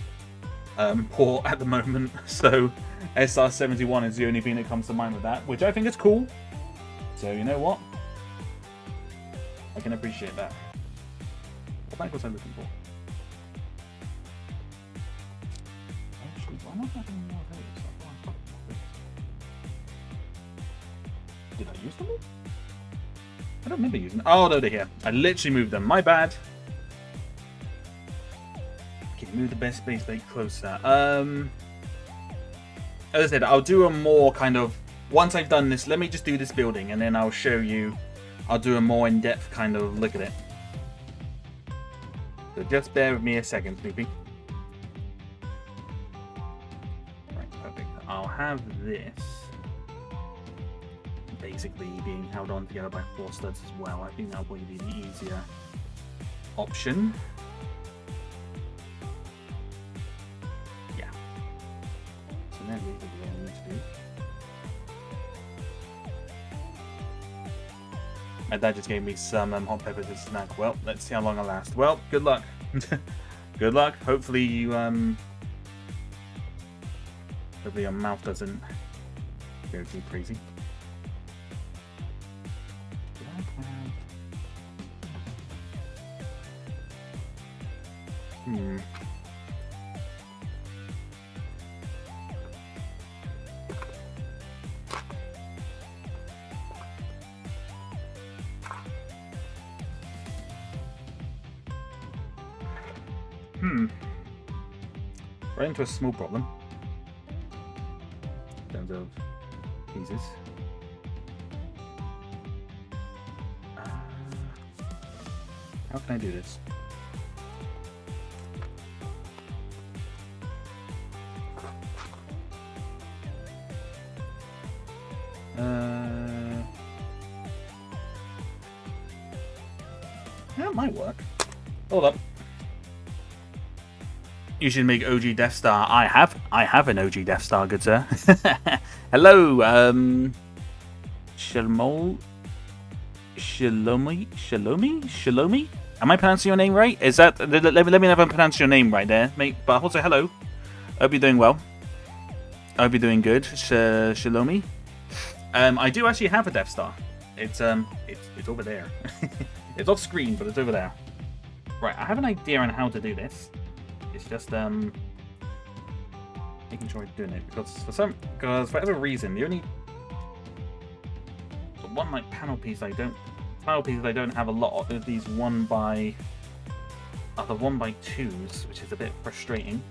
port at the moment, so SR-71 is the only thing that comes to mind with that, which I think is cool. So you know what? I can appreciate that. What bike was I looking for? Actually, why not having more of those? Did I use them all? I don't remember using them. Oh, no, they're here. I literally moved them. My bad. Move the best base plate closer. As I said, I'll do a more kind of, once I've done this, let me just do this building, and then I'll show you, I'll do a more in-depth kind of look at it. So just bear with me a second, Snoopy. Right, perfect. I'll have this basically being held on together by 4 studs as well. I think that'll probably be the easier option. That is what I need to do. My dad just gave me some hot peppers to snack. Well, let's see how long I last. Well, good luck. Good luck. Hopefully you hopefully your mouth doesn't go too crazy. Right into a small problem in terms of pieces. How can I do this? That might work. Hold up. You should make OG Death Star. I have an OG Death Star, good sir. Hello, Shalomi? Am I pronouncing your name right? Is that? Let me know if I'm pronouncing your name right there, mate. But also, hello. Hope you're doing well. I hope you're doing good, Shalomi. I do actually have a Death Star. It's over there. It's off screen, but it's over there. Right, I have an idea on how to do this. It's just making sure I'm doing it because for whatever reason the one like panel pieces I don't have a lot of these 1x2s, which is a bit frustrating.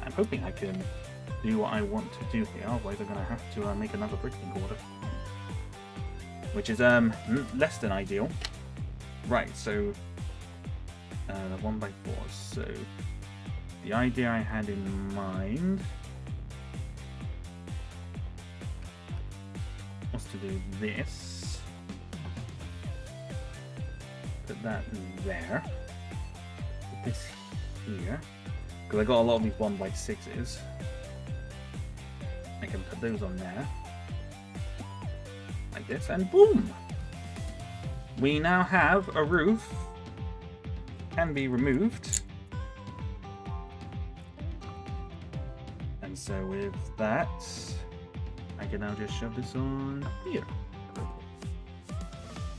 I'm hoping I can do what I want to do here, otherwise I'm gonna have to make another bricking order, which is less than ideal. Right, so the 1x4. So the idea I had in mind was to do this. Put that there. Put this here. Because I got a lot of these 1x6s. I can put those on there. Like this, and boom! We now have a roof. Can be removed. And so with that, I can now just shove this on here.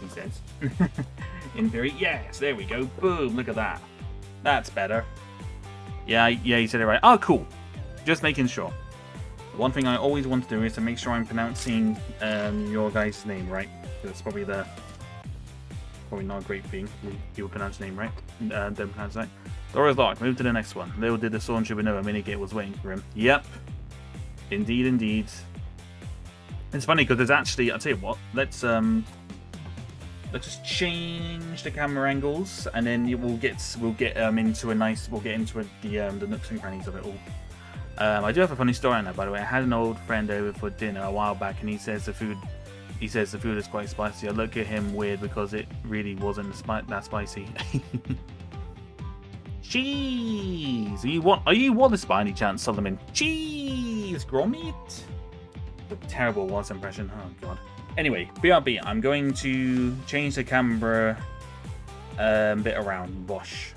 He says. In theory, yes, there we go. Boom, look at that. That's better. Yeah, you said it right. Oh, cool. Just making sure. One thing I always want to do is to make sure I'm pronouncing your guy's name right. That's probably not a great thing. You pronounce the name right. Don't pronounce that. Door is locked. Move to the next one. Leo did the Storm Supernova. Minigate was waiting for him. Yep. Indeed, indeed. It's funny because there's actually. I'll tell you what. Let's just change the camera angles, and then we'll get into the nooks and crannies of it all. I do have a funny story on that, by the way. I had an old friend over for dinner a while back, and he says the food is quite spicy. I look at him weird because it really wasn't that spicy. Cheese! Are you Wallace by any chance, Solomon? Cheese! Gromit? Terrible Wallace impression. Oh god. Anyway, BRB. I'm going to change the camera bit around. Bosh.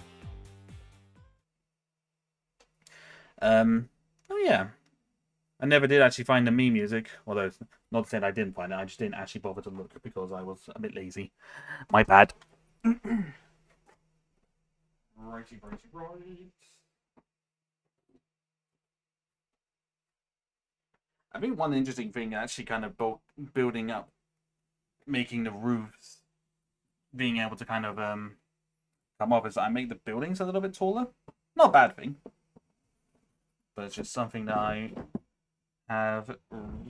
Oh yeah. I never did actually find the me music, although not to say I didn't find it, I just didn't actually bother to look because I was a bit lazy. My bad. Righty. I think one interesting thing actually kind of building up, making the roofs, being able to kind of come off is that I make the buildings a little bit taller. Not a bad thing. But it's just something that I have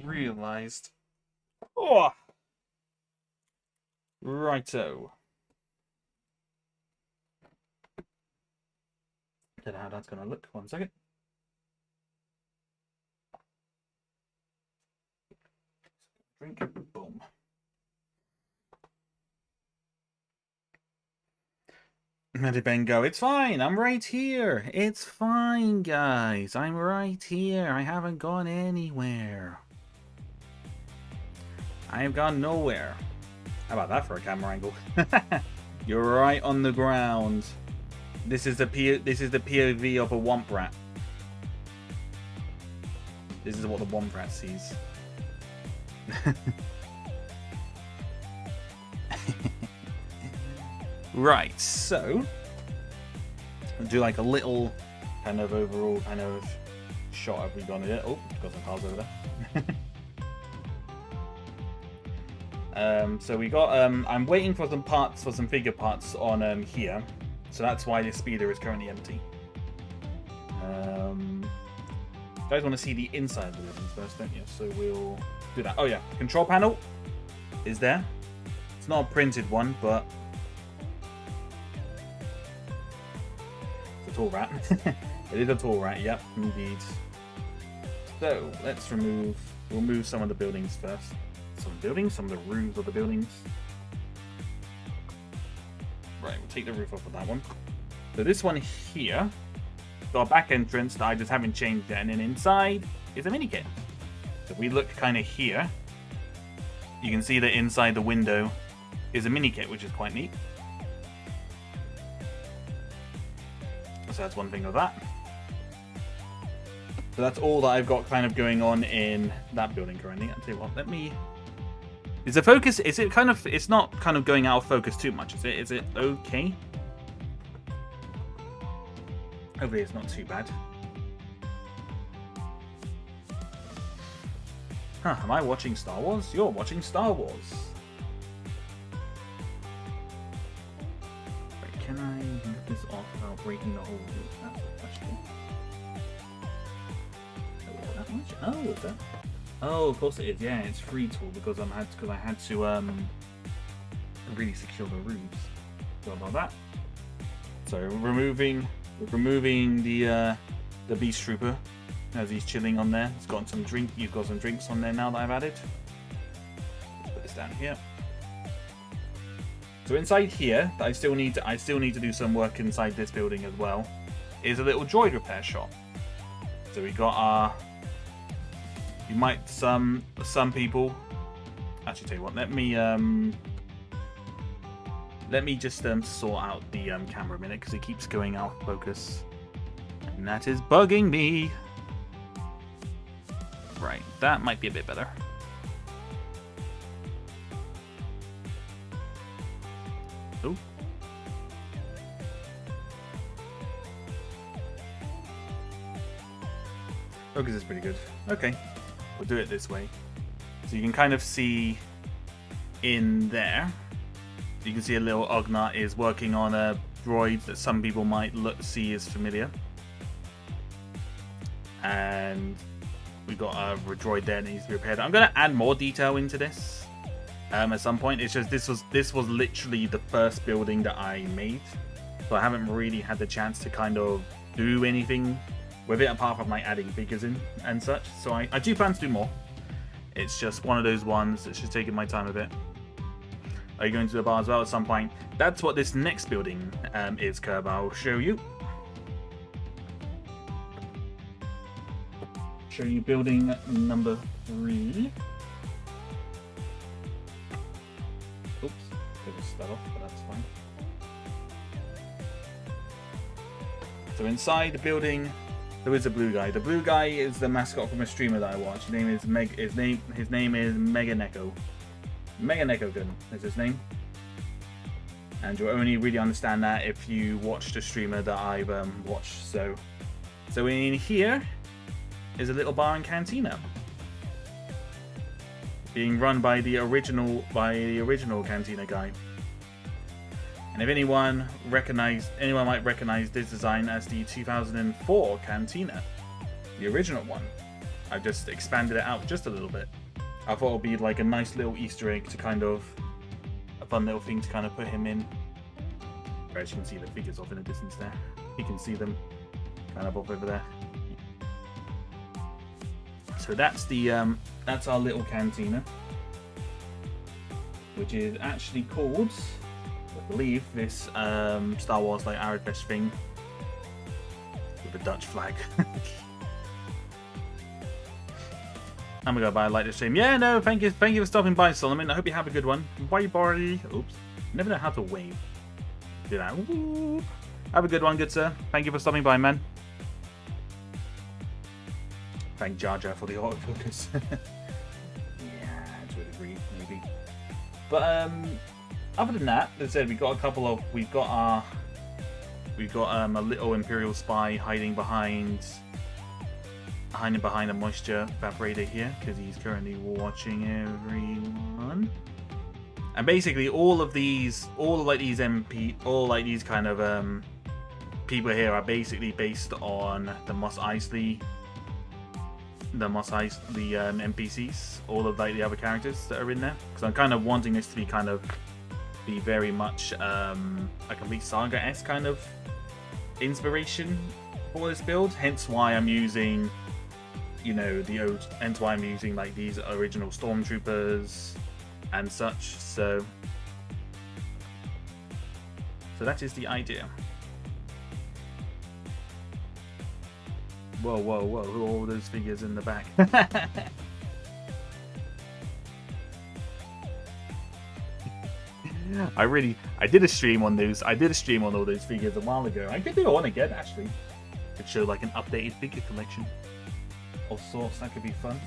realized. Oh! Righto. Don't know how that's going to look. 1 second. Drink. Boom. Medibengo, it's fine. I'm right here. It's fine, guys. I'm right here. I haven't gone anywhere. I have gone nowhere. How about that for a camera angle? You're right on the ground. This is the POV of a Womp Rat. This is what the Womp Rat sees. Right, so I'll do like a little kind of overall kind of shot of we gone here. Oh, got some cars over there. So we got I'm waiting for some parts, for some figure parts on here. So that's why this speeder is currently empty. You guys want to see the inside of the buildings first, don't you? So we'll do that. Oh yeah, control panel is there. It's not a printed one, but it's a tall rat. It is a tall rat, yep, indeed. So let's we'll move some of the buildings first. Some of the roofs of the buildings. Right, we'll take the roof off of that one. So this one here, got a back entrance that I just haven't changed yet, and then inside is a mini kit. So if we look kind of here, you can see that inside the window is a mini kit, which is quite neat. So that's one thing of that. So that's all that I've got kind of going on in that building currently. I'll tell you what, let me... Is the focus, is it kind of, it's not kind of going out of focus too much, is it? Is it okay? Hopefully it's not too bad. Huh, am I watching Star Wars? You're watching Star Wars. Wait, can I lift this off without breaking the whole roof? That's the question. That much? Oh, is that? Oh, of course it is. Yeah, it's free tool because I had to really secure the roofs. So about that. So removing the Beast Trooper as he's chilling on there. He's got some drink. You've got some drinks on there now that I've added. Let's put this down here. So inside here, I still need to do some work inside this building as well. Is a little droid repair shop. So we got our. You might some people. Actually, tell you what. Let me just sort out the camera a minute because it keeps going out of focus, and that is bugging me. Right, that might be a bit better. Oh. Focus is pretty good. Okay. We'll do it this way. So you can kind of see in there. You can see a little Ugnaught is working on a droid that some people might see as familiar. And we've got a droid there that needs to be repaired. I'm going to add more detail into this at some point. It's just this was literally the first building that I made. So I haven't really had the chance to kind of do anything with it apart from like adding figures in and such. So I do plan to do more. It's just one of those ones that's just taking my time a bit. Are you going to the bar as well at some point? That's what this next building is, Curb. I'll show you. Show you building number 3. Oops, could have start off, but that's fine. So inside the building, there is a blue guy. The blue guy is the mascot from a streamer that I watch. His name is His name is Mega Neko. Mega Neko-gun is his name. And you'll only really understand that if you watch the streamer that I've watched. So in here is a little bar and cantina, being run by the original cantina guy. And if anyone might recognize this design as the 2004 cantina, the original one. I've just expanded it out just a little bit. I thought it would be like a nice little Easter egg to kind of, a fun little thing to kind of put him in. As you can see the figures off in the distance there. You can see them kind of off over there. So that's the that's our little cantina, which is actually called, I believe, this Star Wars like Arabesque thing with a Dutch flag. I'm gonna go by like the stream. Yeah, no, thank you for stopping by, Solomon. I hope you have a good one. Bye, Barry. Oops, never know how to wave. Do that. Ooh. Have a good one, good sir. Thank you for stopping by, man. Thank Jar Jar for the autofocus. Yeah, to a degree, maybe. But other than that, as I said, we've got a little Imperial spy hiding behind a moisture evaporator here because he's currently watching everyone. And basically all of these kind of people here are basically based on the Mos Eisley NPCs, all of like the other characters that are in there. Because I'm kind of wanting this to be kind of be very much a complete Saga-esque kind of inspiration for this build. Hence why I'm using, you know, hence why I'm using like these original stormtroopers and such. So that is the idea. Whoa, whoa, whoa! Who are all those figures in the back? I did a stream on those. I did a stream on all those figures a while ago. I could do one again actually. Could show like an updated figure collection of sorts. That could be fun.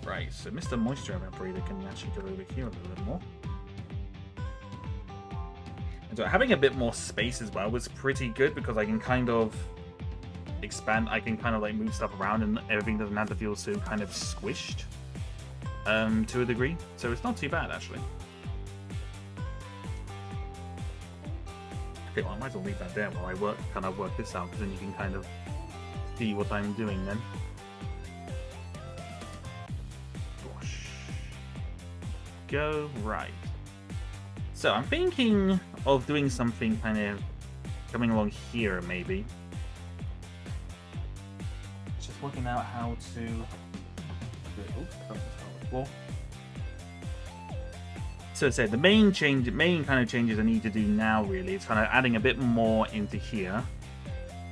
Right. So Mr. Moisture Evaporator can actually go over here a little bit more. And so having a bit more space as well was pretty good because I can kind of expand. I can kind of like move stuff around and everything doesn't have to feel so kind of squished to a degree. So it's not too bad actually. Okay, well, I might as well leave that there while I work this out, because then you can kind of see what I'm doing then. Go right. So I'm thinking of doing something kind of coming along here, maybe. Just working out how to do it. So say the main kind of changes I need to do now really is kind of adding a bit more into here,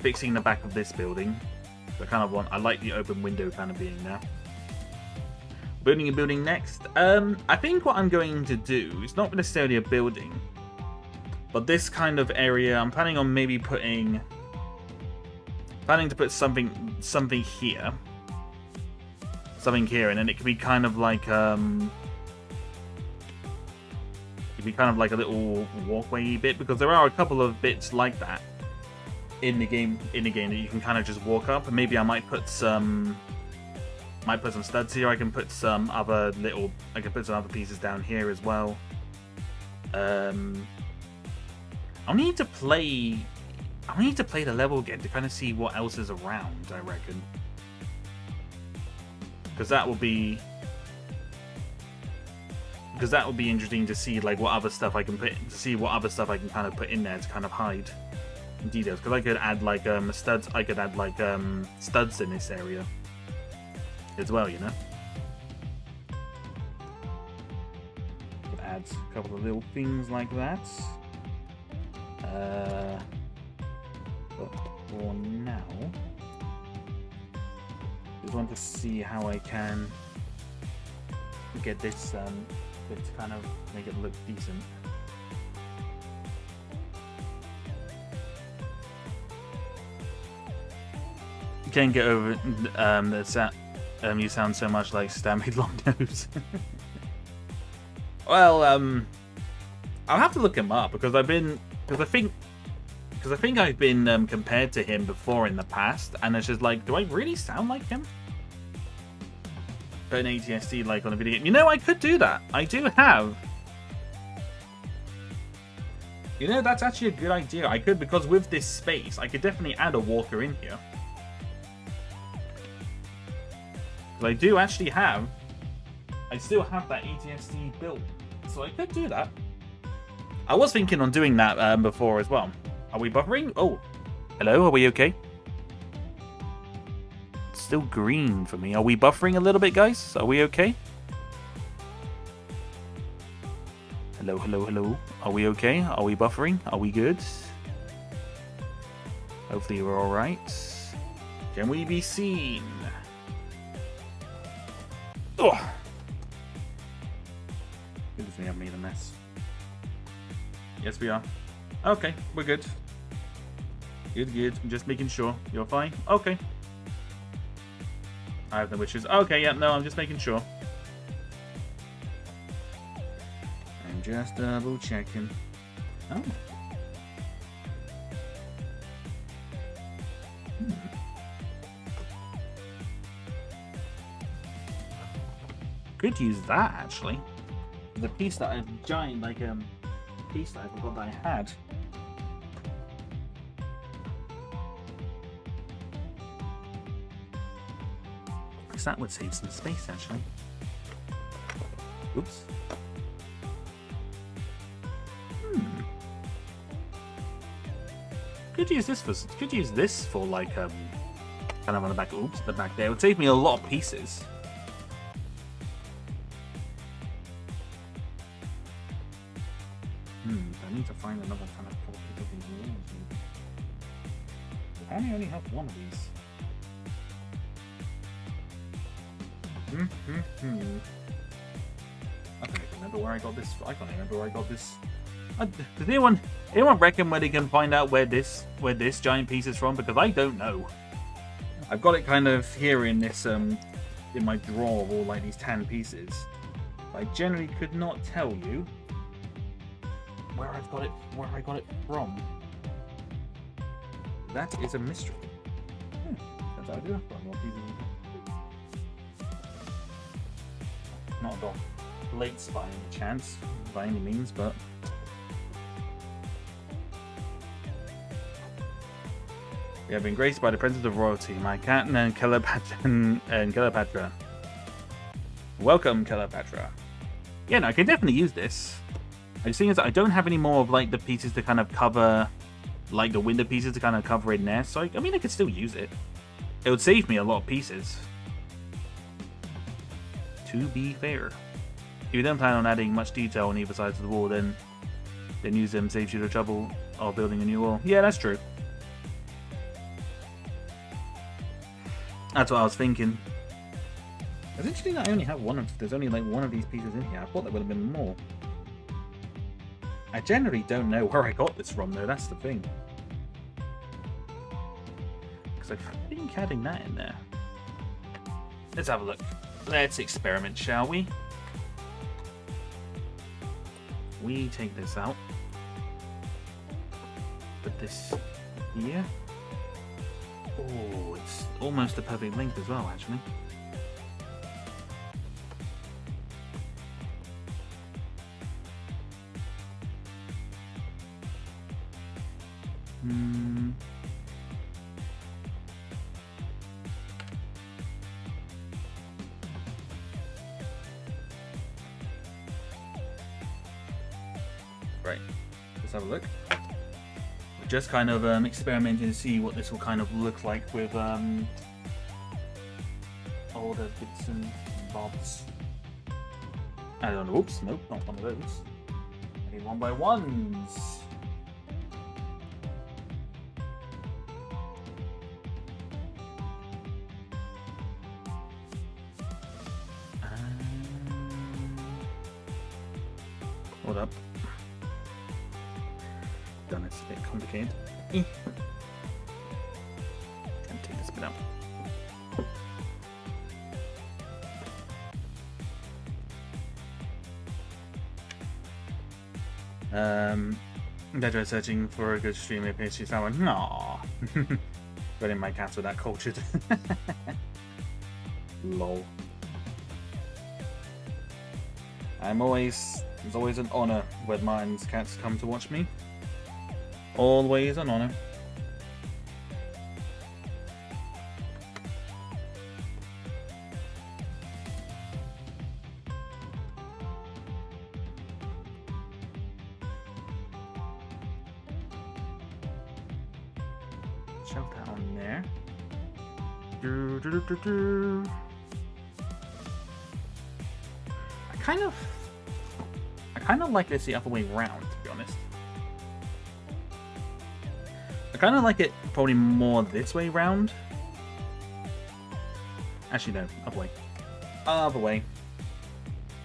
fixing the back of this building. So I like the open window kind of being there. Building a building next. I think what I'm going to do is not necessarily a building, but this kind of area. I'm planning on maybe planning to put something here, and then it could be kind of like a little walkway bit, because there are a couple of bits like that in the game that you can kind of just walk up. And maybe I might put some studs here. I can put some other pieces down here as well. I'll need to play the level again to kind of see what else is around, I reckon, because that will be interesting to see like what other stuff I can kind of put in there to kind of hide details. Because I could add like studs. I could add like studs in this area as well, you know. Could add a couple of little things like that. But for now, just want to see how I can get this to kind of make it look decent. You can't get over you sound so much like Stampede Longnose. Well, I'll have to look him up because I think I've been compared to him before in the past, and it's just like, do I really sound like him? Put an ATSD like on a video game. You know, I could do that. I do have. You know, that's actually a good idea. I could, because with this space, I could definitely add a walker in here. Because I do actually have. I still have that ATSD built, so I could do that. I was thinking on doing that before as well. Are we buffering? Oh, hello. Are we okay? Still green for me. Are we buffering a little bit, guys? Are we okay? Hello, hello, hello. Are we okay? Are we buffering? Are we good? Hopefully we're alright. Can we be seen? Oh! Goodness me, I've made a mess. Yes, we are. Okay, we're good. Good, good. Just making sure. You're fine? Okay. I have no wishes. Okay, yeah, no, I'm just making sure. I'm just double checking. Oh. Could use that, actually. the piece that I giant piece that I forgot that I had. Because that would save some space actually. Oops. Could use this for like kind of on the back. Oops, the back there. It would save me a lot of pieces. I need to find another kind of portrait of these walls. Apparently I only have one of these. I don't even remember where I got this. I can't remember where I got this. Does anyone reckon where they can find out where this giant piece is from? Because I don't know. I've got it kind of here in this in my drawer of all like these tan pieces. I generally could not tell you where I got it from. That is a mystery. That's how I do. I've got more pieces. Not got plates by any chance, by any means, but we have been graced by the presence of royalty, my cat and Cleopatra. Welcome, Cleopatra. Yeah, no, I can definitely use this. I just think is I don't have any more of like the pieces to kind of cover, like the window pieces to kind of cover in there. So I mean, I could still use it. It would save me a lot of pieces. To be fair, if you don't plan on adding much detail on either sides of the wall, then use them saves you the trouble of building a new wall. Yeah, that's true. That's what I was thinking. It's interesting that I only have there's only like one of these pieces in here. I thought there would have been more. I generally don't know where I got this from though, that's the thing. Because I think adding that in there. Let's have a look. Let's experiment, shall we? We take this out. Put this here. Oh, it's almost the perfect length as well, actually. Right, let's have a look. We're just kind of experimenting to see what this will kind of look like with all the bits and bobs. I don't know. Oops, nope, not one of those. I need one by ones. Hold up. Done, it's a bit complicated. Try and take this bit out. They're searching for a good streamer pastry sour. Aww. But in my cats were that cultured. Lol. It's always an honor when mine's cats come to watch me. Always an honor. Shove that on there. I kind of like this the other way around, to be honest. I kind of like it probably more this way round. Actually, no, other way. Other way.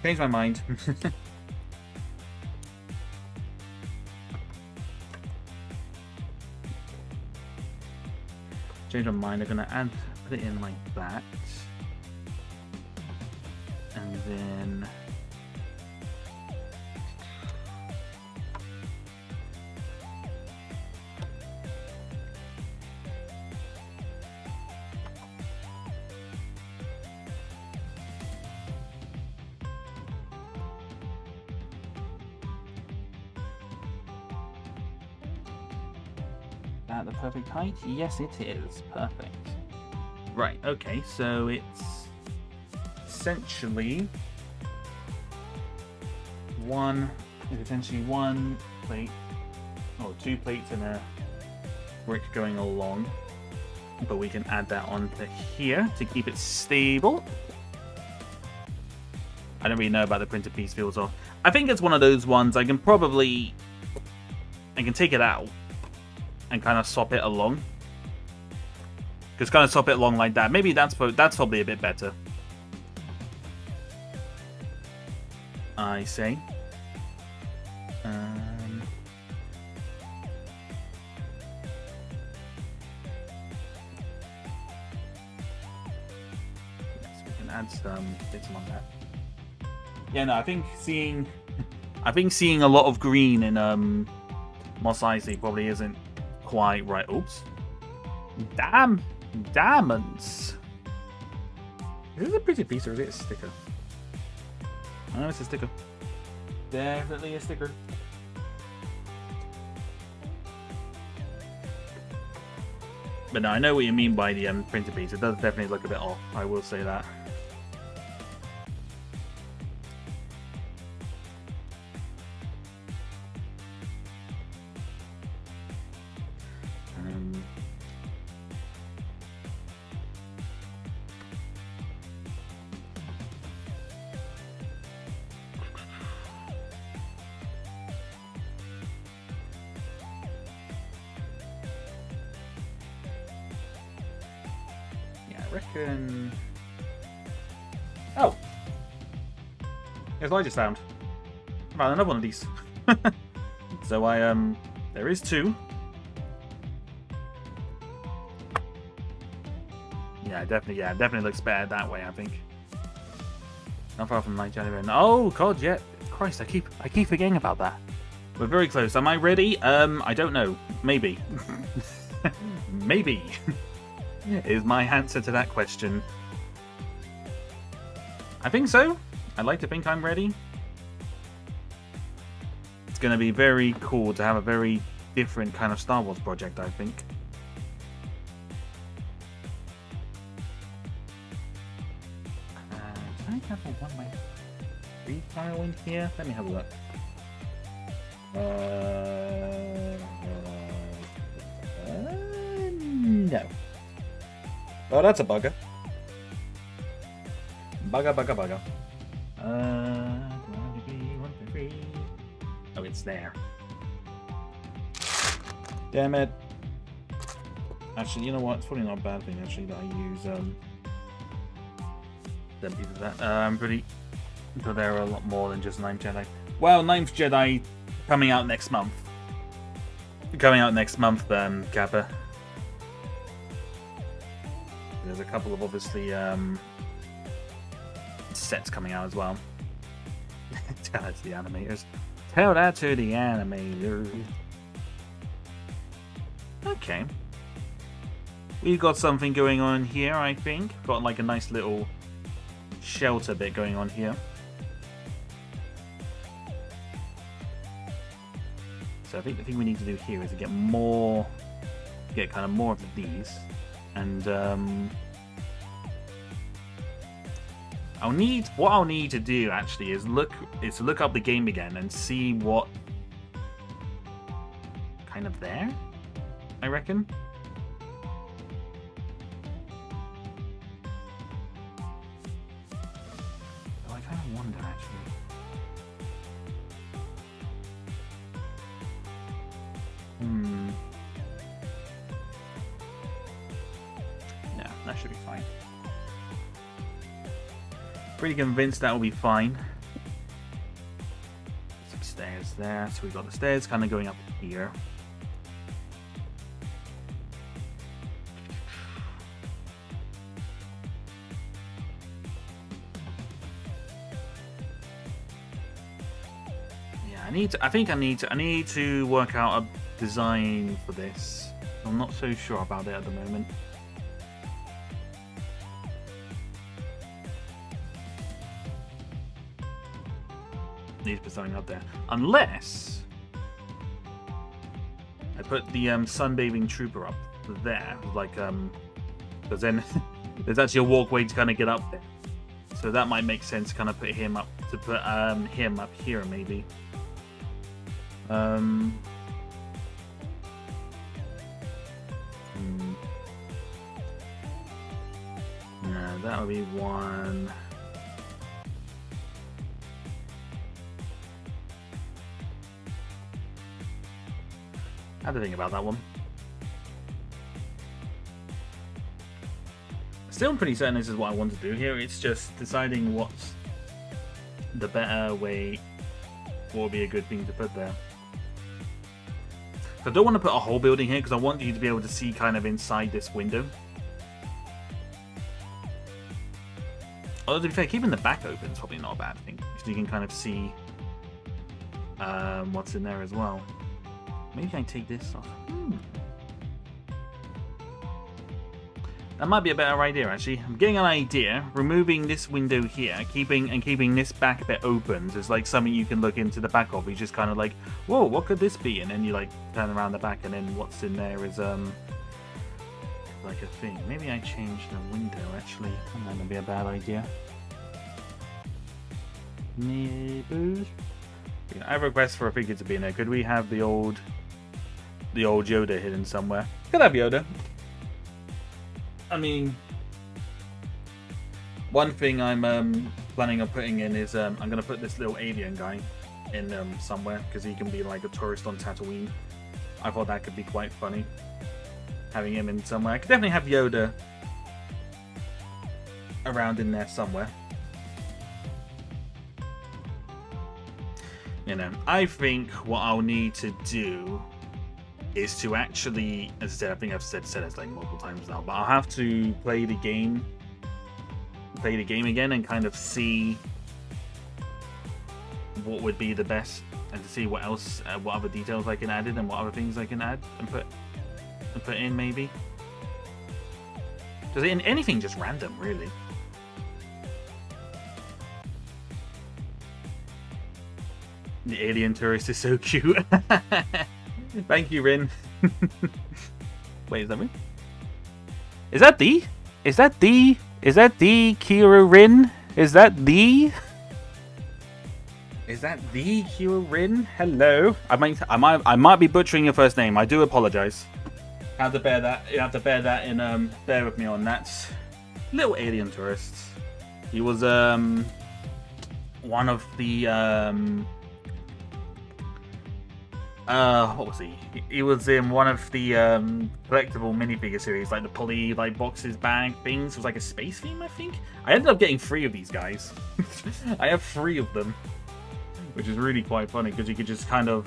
Change my mind. Change my mind. I'm gonna put it in like that, and then. at the perfect height? Yes, it is. Perfect. Right, okay, so it's essentially one plate, or 2 plates and a brick going along. But we can add that onto here to keep it stable. I don't really know about the printed piece fields off. I think it's one of those ones I can take it out and kind of swap it along. Just kind of swap it along like that. Maybe that's probably a bit better. I say. Yes, we can add some bits on that. Yeah, no, I think seeing a lot of green in Mos Eisley probably isn't quite right. Oops. Damn. Diamonds. Is this a pretty piece or is it a sticker? Oh, it's a sticker. Definitely a sticker. But no, I know what you mean by the printed piece. It does definitely look a bit off. I will say that. Reckon. Oh, here's what I just found. I found another one of these. So there is 2. Yeah, definitely looks better that way. I think. Not far from Night January. Oh God, yeah. Christ, I keep forgetting about that. We're very close. Am I ready? I don't know. Maybe. Maybe. Is my answer to that question. I think so. I'd like to think I'm ready. It's going to be very cool to have a very different kind of Star Wars project, I think. Can I have a 1x3 file in here? Let me have a look. No. Oh, that's a bugger. Bugger. Oh, it's there. Damn it. Actually, you know what? It's probably not a bad thing, actually, that I use, them pieces of that. I'm pretty... So there are a lot more than just 9th Jedi. Well, 9th Jedi coming out next month. Kappa. There's a couple of, obviously, sets coming out as well. Tell that to the animators. Tell that to the animators. Okay. We've got something going on here, I think. Got like a nice little shelter bit going on here. So I think the thing we need to do here is to get kind of more of these. And what I'll need to do actually is look up the game again and see what kind of there, I reckon. Oh, I kind of wonder actually. No, that should be fine. Pretty convinced that will be fine. Some stairs there, so we've got the stairs kind of going up here. Yeah, I need to work out a design for this. I'm not so sure about it at the moment. Needs to put something up there. Unless I put the sunbathing trooper up there, like because then there's actually a walkway to kind of get up there. So that might make sense to kind of put him up him up here maybe. No, that would be one. I have to think about that one. Still pretty certain this is what I want to do here. It's just deciding what's the better way, what would be a good thing to put there. So I don't want to put a whole building here because I want you to be able to see kind of inside this window. Although to be fair, keeping the back open is probably not a bad thing. So you can kind of see what's in there as well. Maybe I take this off. That might be a better idea, actually. I'm getting an idea. Removing this window here, keeping this back bit open is like something you can look into the back of. You just kind of like, whoa, what could this be? And then you like turn around the back, and then what's in there is like a thing. Maybe I change the window. Actually, that might not be a bad idea. Neighbors. I have a request for a figure to be in there. Could we have the old Yoda hidden somewhere? Could have Yoda. I mean, one thing I'm planning on putting in is I'm going to put this little alien guy in somewhere because he can be like a tourist on Tatooine. I thought that could be quite funny, having him in somewhere. I could definitely have Yoda around in there somewhere. You know, I think what I'll need to do is to actually, as I said, I think I've said it like multiple times now, but I'll have to play the game again and kind of see what would be the best, and to see what else, what other details I can add in and what other things I can add and put in maybe. Just in anything, just random, really. The alien tourist is so cute. Thank you, Rin. Wait, is that Rin? Is that the Kira Rin? Is that the Kira Rin? Hello. I might be butchering your first name. I do apologize. You have to bear that in. Bear with me on that. Little alien tourist. He was one of the what was he? He was in one of the collectible minifigure series, like the poly boxes bag things. It was like a space theme, I think. I ended up getting 3 of these guys. I have 3 of them, which is really quite funny because you could just kind of,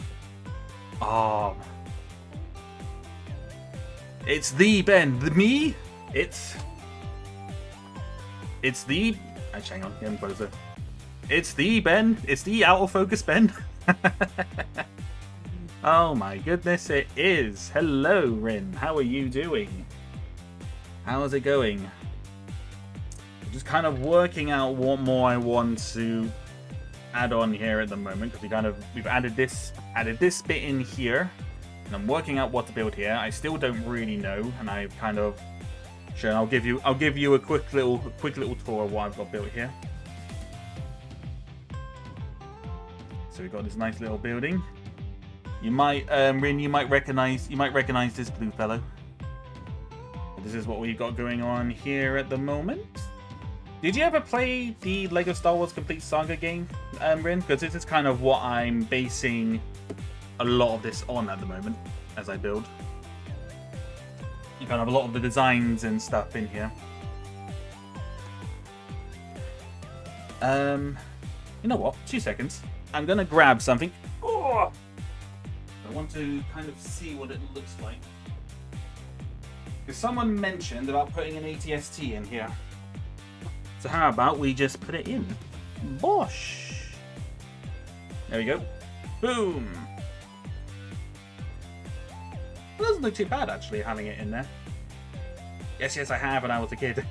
it's the Ben, the me. It's the. Actually, hang on, what is it? It's the Ben. It's the out of focus Ben. Oh my goodness, it is. Hello, Rin. How are you doing? How's it going? Just kind of working out what more I want to add on here at the moment, because we've added this bit in here, and I'm working out what to build here. I still don't really know, and I've kind of shown. I'll give you a quick little tour of what I've got built here. So we've got this nice little building. You might, Rin, you might recognize this blue fellow. This is what we've got going on here at the moment. Did you ever play the Lego Star Wars Complete Saga game, Rin? Because this is kind of what I'm basing a lot of this on at the moment as I build. You kind of have a lot of the designs and stuff in here. You know what? 2 seconds. I'm gonna grab something. Oh! I want to kind of see what it looks like. Because someone mentioned about putting an ATST in here. So how about we just put it in? Bosh! There we go. Boom! It doesn't look too bad, actually, having it in there. Yes, I have when I was a kid.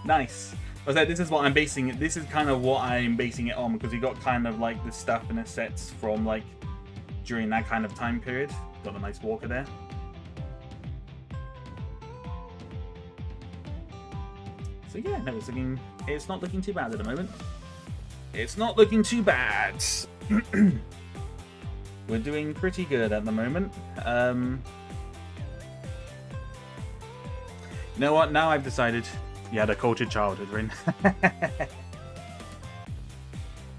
Nice. I said, this is what I'm basing it. This is kind of what I'm basing it on, because you got kind of like the stuff in the sets from like during that kind of time period. Got a nice walker there. So yeah, no, it's not looking too bad at the moment. It's not looking too bad. We're doing pretty good at the moment. You know what? Now I've decided you had a cultured childhood, Rin.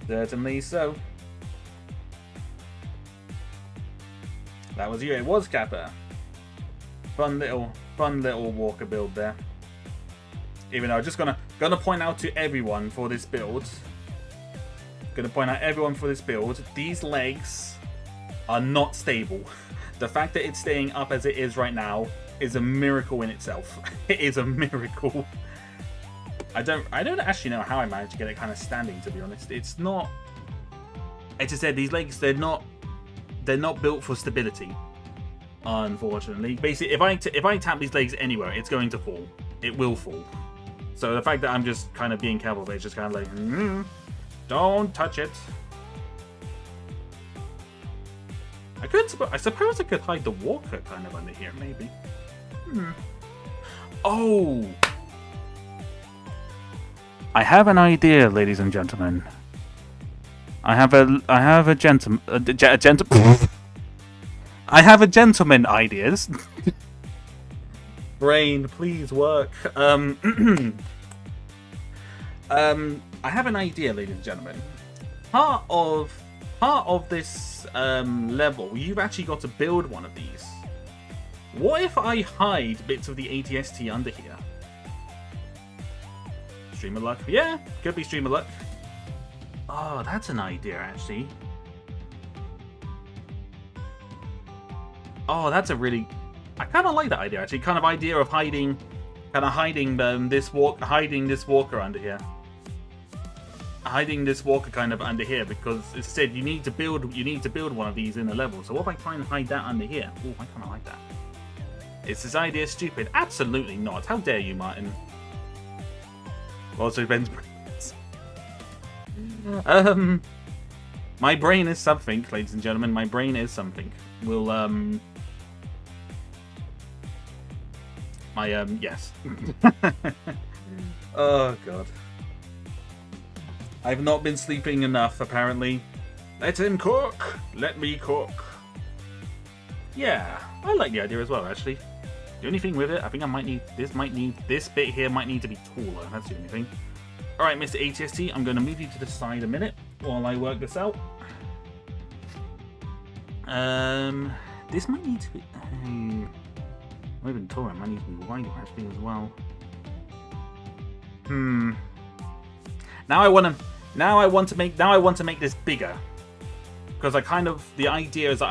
Certainly so. That was you. It was Kappa. Fun little walker build there. Even though I'm just gonna point out to everyone for this build. These legs are not stable. The fact that it's staying up as it is right now is a miracle in itself. It is a miracle. I don't actually know how I managed to get it kind of standing, to be honest. It's not. As I said, these legs, they're not built for stability, unfortunately. Basically, if I tap these legs anywhere, it's going to fall. It will fall. So the fact that I'm just kind of being careful, it's just kind of like, don't touch it. I suppose I could hide the walker kind of under here, maybe. Oh! I have an idea, ladies and gentlemen. I have a gentleman ideas. Brain, please work. I have an idea, ladies and gentlemen. Part of this level, you've actually got to build one of these. What if I hide bits of the ATST under here? Stream of luck. Yeah, could be stream of luck. Oh, that's an idea, actually. Oh, that's a really... I kind of like that idea, actually. Kind of idea of hiding this walker under here. Hiding this walker kind of under here, because it said you need to build one of these in the level. So what if I try and hide that under here? Oh, I kind of like that. Is this idea stupid? Absolutely not. How dare you, Martin? Also, Ben's brains. My brain is something, ladies and gentlemen. My brain is something. We'll yes. Oh god. I've not been sleeping enough, apparently. Let him cook. Let me cook. Yeah, I like the idea as well, actually. The only thing with it, I think this bit here might need to be taller. That's the only thing. Alright, Mr. ATST, I'm going to move you to the side a minute while I work this out. This might need to be... not even taller, it might need to be wider, actually, as well. Now I want to make this bigger, because the idea is that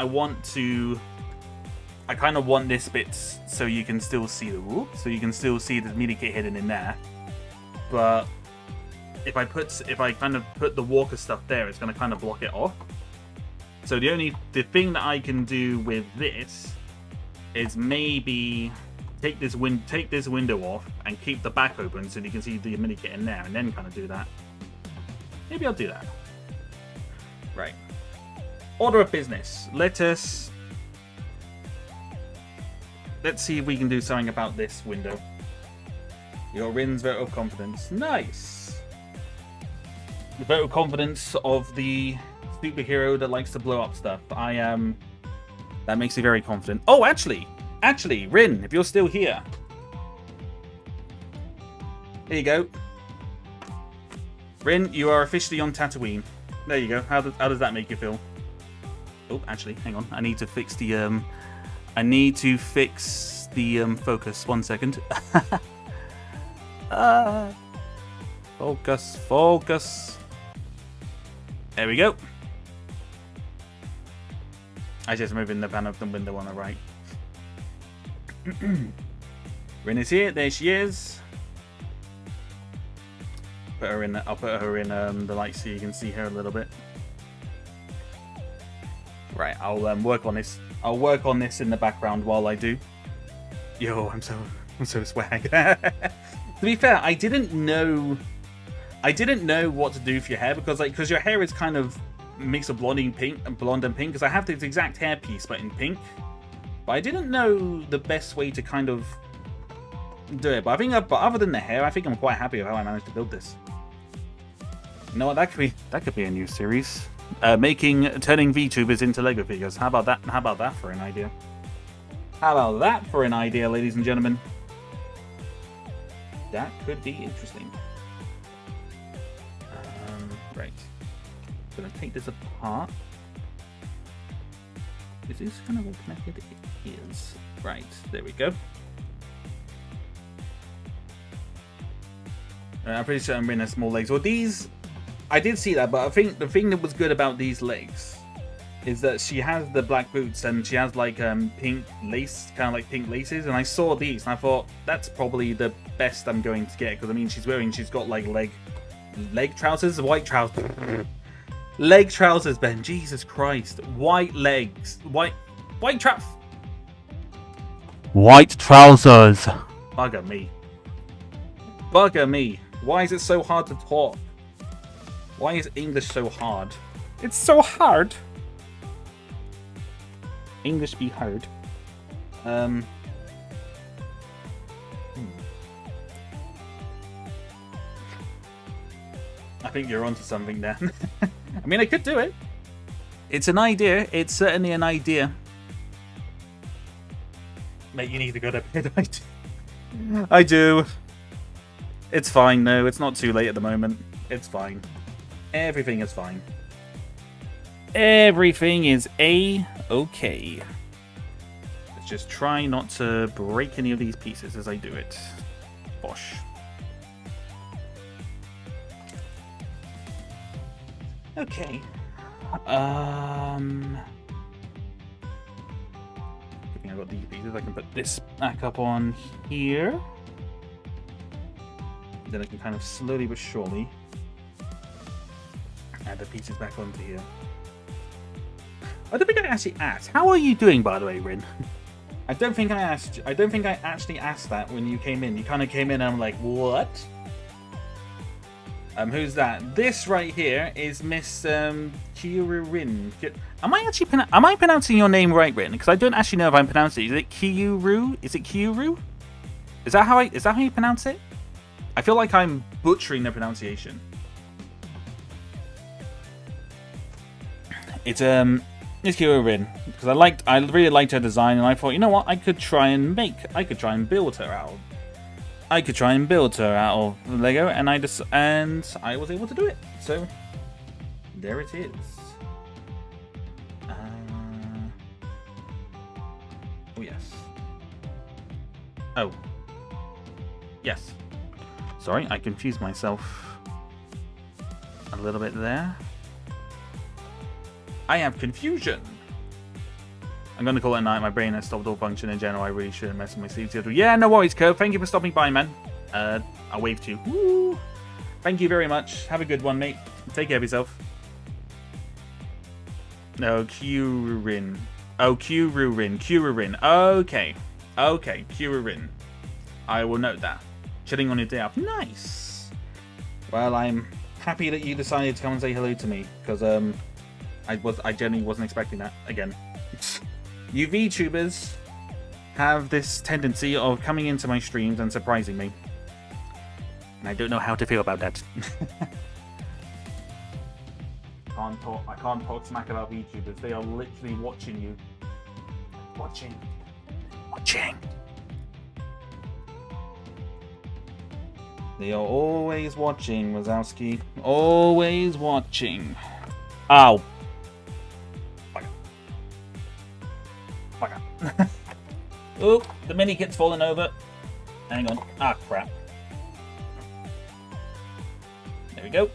I kind of want this bit so you can still see the media kit hidden in there. But if I kind of put the walker stuff there, it's going to kind of block it off. So the thing that I can do with this is maybe take this window off and keep the back open so you can see the mini kit in there, and then kind of do that. Maybe I'll do that. Right. Order of business. Let's see if we can do something about this window. Your Rin's vote of confidence. Nice. The vote of confidence of the superhero that likes to blow up stuff. That makes me very confident. Oh, actually, Rin, if you're still here. Here you go. Rin, you are officially on Tatooine. There you go. How does that make you feel? Oh, actually, hang on. I need to fix the focus. 1 second. Focus. There we go. I just moving the pan of the window on the right. Rin is here. There she is. I'll put her in the light so you can see her a little bit. Right, I'll work on this. I'll work on this in the background while I do. Yo, I'm so swag. To be fair, I didn't know what to do for your hair because your hair is kind of mix of blonde and pink, because I have this exact hair piece but in pink. But I didn't know the best way to kind of do it. But I think, but other than the hair, I think I'm quite happy with how I managed to build this. You know what? That could be a new series. Turning VTubers into Lego figures. How about that? How about that for an idea? How about that for an idea, ladies and gentlemen? That could be interesting. Right. I'm gonna take this apart. Is this kind of all connected? It is. Right, there we go. I'm pretty sure I'm in a small legs. Well, these, I did see that, but I think the thing that was good about these legs is that she has the black boots and she has like pink lace, kind of like pink laces. And I saw these and I thought that's probably the best I'm going to get, because I mean she's got like leg trousers, white trousers. Leg trousers, Ben. Jesus Christ. White legs. White trousers. White trousers. Bugger me. Bugger me. Why is it so hard to talk? Why is English so hard? It's so hard. English be hard. I think you're onto something there. I mean, I could do it. It's an idea. It's certainly an idea. Mate, you need to go to bed. I do. It's fine, though. It's not too late at the moment. It's fine. Everything is fine. Everything is A-okay. Let's just try not to break any of these pieces as I do it. Bosh. Okay. I think I've got these pieces. I can put this back up on here. Then I can kind of slowly but surely add the pieces back onto here. I don't think I actually asked. How are you doing, by the way, Rin? I don't think I asked. I don't think I actually asked that when you came in. You kind of came in and I'm like, what? Who's that? This right here is Miss Kiyuru Rin. Am I pronouncing your name right, Rin? Because I don't actually know if I'm pronouncing it. Is it Kiyuru? Is it Kiyuru? Is that how you pronounce it? I feel like I'm butchering the pronunciation. It's Kiyuru Rin, because I really liked her design, and I thought, you know what, I could try and build her out. I could try and build her out of Lego, and I was able to do it. So there it is. Oh yes. Oh yes. Sorry, I confused myself a little bit there. I have confusion. I'm going to call it a night. My brain has stopped all function in general. I really shouldn't mess with my sleep schedule. Yeah, no worries, Curve. Thank you for stopping by, man. I'll wave to you. Woo! Thank you very much. Have a good one, mate. Take care of yourself. No, Kyurin. Oh, Kyurin. Okay. Okay, Kyurin. I will note that. Chilling on your day off. Nice. Well, I'm happy that you decided to come and say hello to me, because I genuinely wasn't expecting that again. You VTubers have this tendency of coming into my streams and surprising me, and I don't know how to feel about that. I can't talk smack about VTubers. They are literally watching you. Watching. They are always watching, Wazowski. Always watching. Ow. Fuck. Oh, the mini kit's falling over. Hang on. Ah, crap. There we go.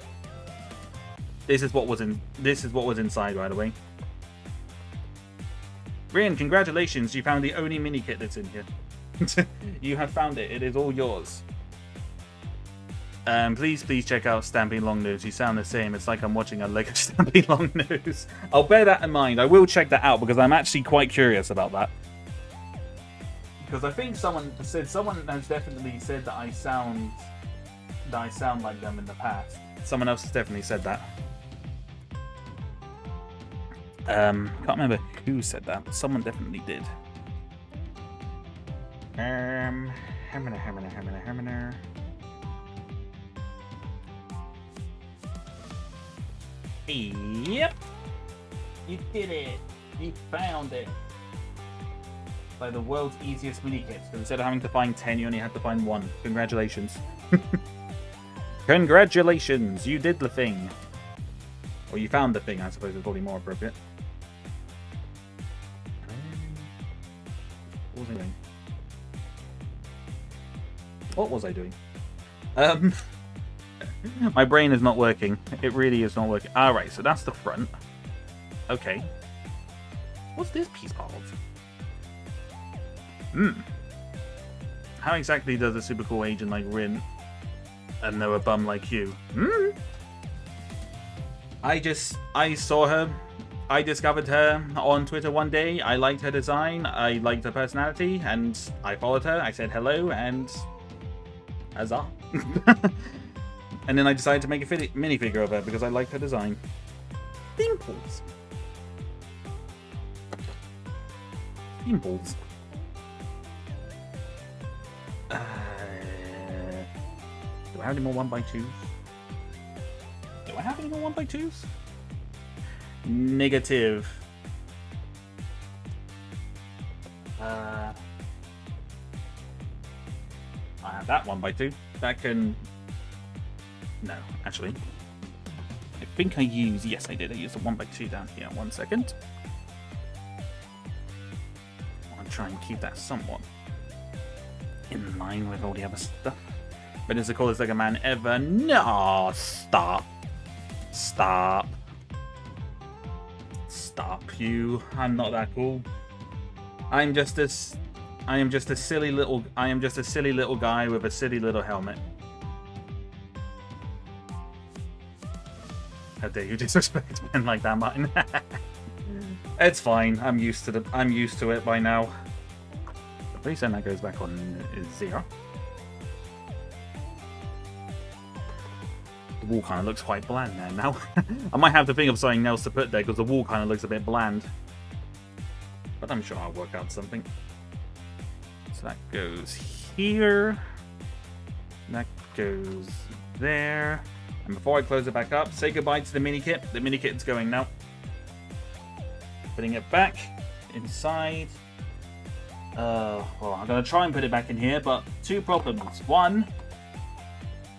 This is what was inside, by the way. Rian, congratulations! You found the only mini kit that's in here. You have found it. It is all yours. Please check out Stampy Longnose. You sound the same. It's like I'm watching a Lego Stampy Longnose. I'll bear that in mind. I will check that out because I'm actually quite curious about that. Because I think someone has definitely said that I sound like them in the past. Someone else has definitely said that. Can't remember who said that, but someone definitely did. Hammer. Yep. You did it. You found it. By the world's easiest mini kit. So instead of having to find 10, you only had to find 1. Congratulations. Congratulations, you did the thing. Or you found the thing, I suppose is probably more appropriate. What was I doing? What was I doing? My brain is not working. It really is not working. Alright, so that's the front. Okay. What's this piece called? How exactly does a super cool agent like Rin and know a bum like you? I saw her. I discovered her on Twitter one day. I liked her design. I liked her personality. And I followed her. I said hello and... huzzah. And then I decided to make a minifigure of her because I liked her design. Dimples. Dimples. Do I have any more 1x2s? Do I have any more 1x2s? Negative. I have that 1x2. That can... No, actually. I think I used... Yes, I did. I used a 1x2 down here. 1 second. I want to try and keep that somewhat in line with all the other stuff. But it's the coolest Lego man ever. No, stop. Stop. Stop you. I'm not that cool. I am just a silly little guy with a silly little helmet. How dare you disrespect men like that, Martin? It's fine. I'm used to it by now. So please send that goes back on 0. The wall kind of looks quite bland there now. I might have to think of something else to put there because the wall kind of looks a bit bland. But I'm sure I'll work out something. So that goes here. That goes there. And before I close it back up, say goodbye to the mini kit. The mini kit's going now. Putting it back inside. Well, I'm going to try and put it back in here, but 2 problems. One,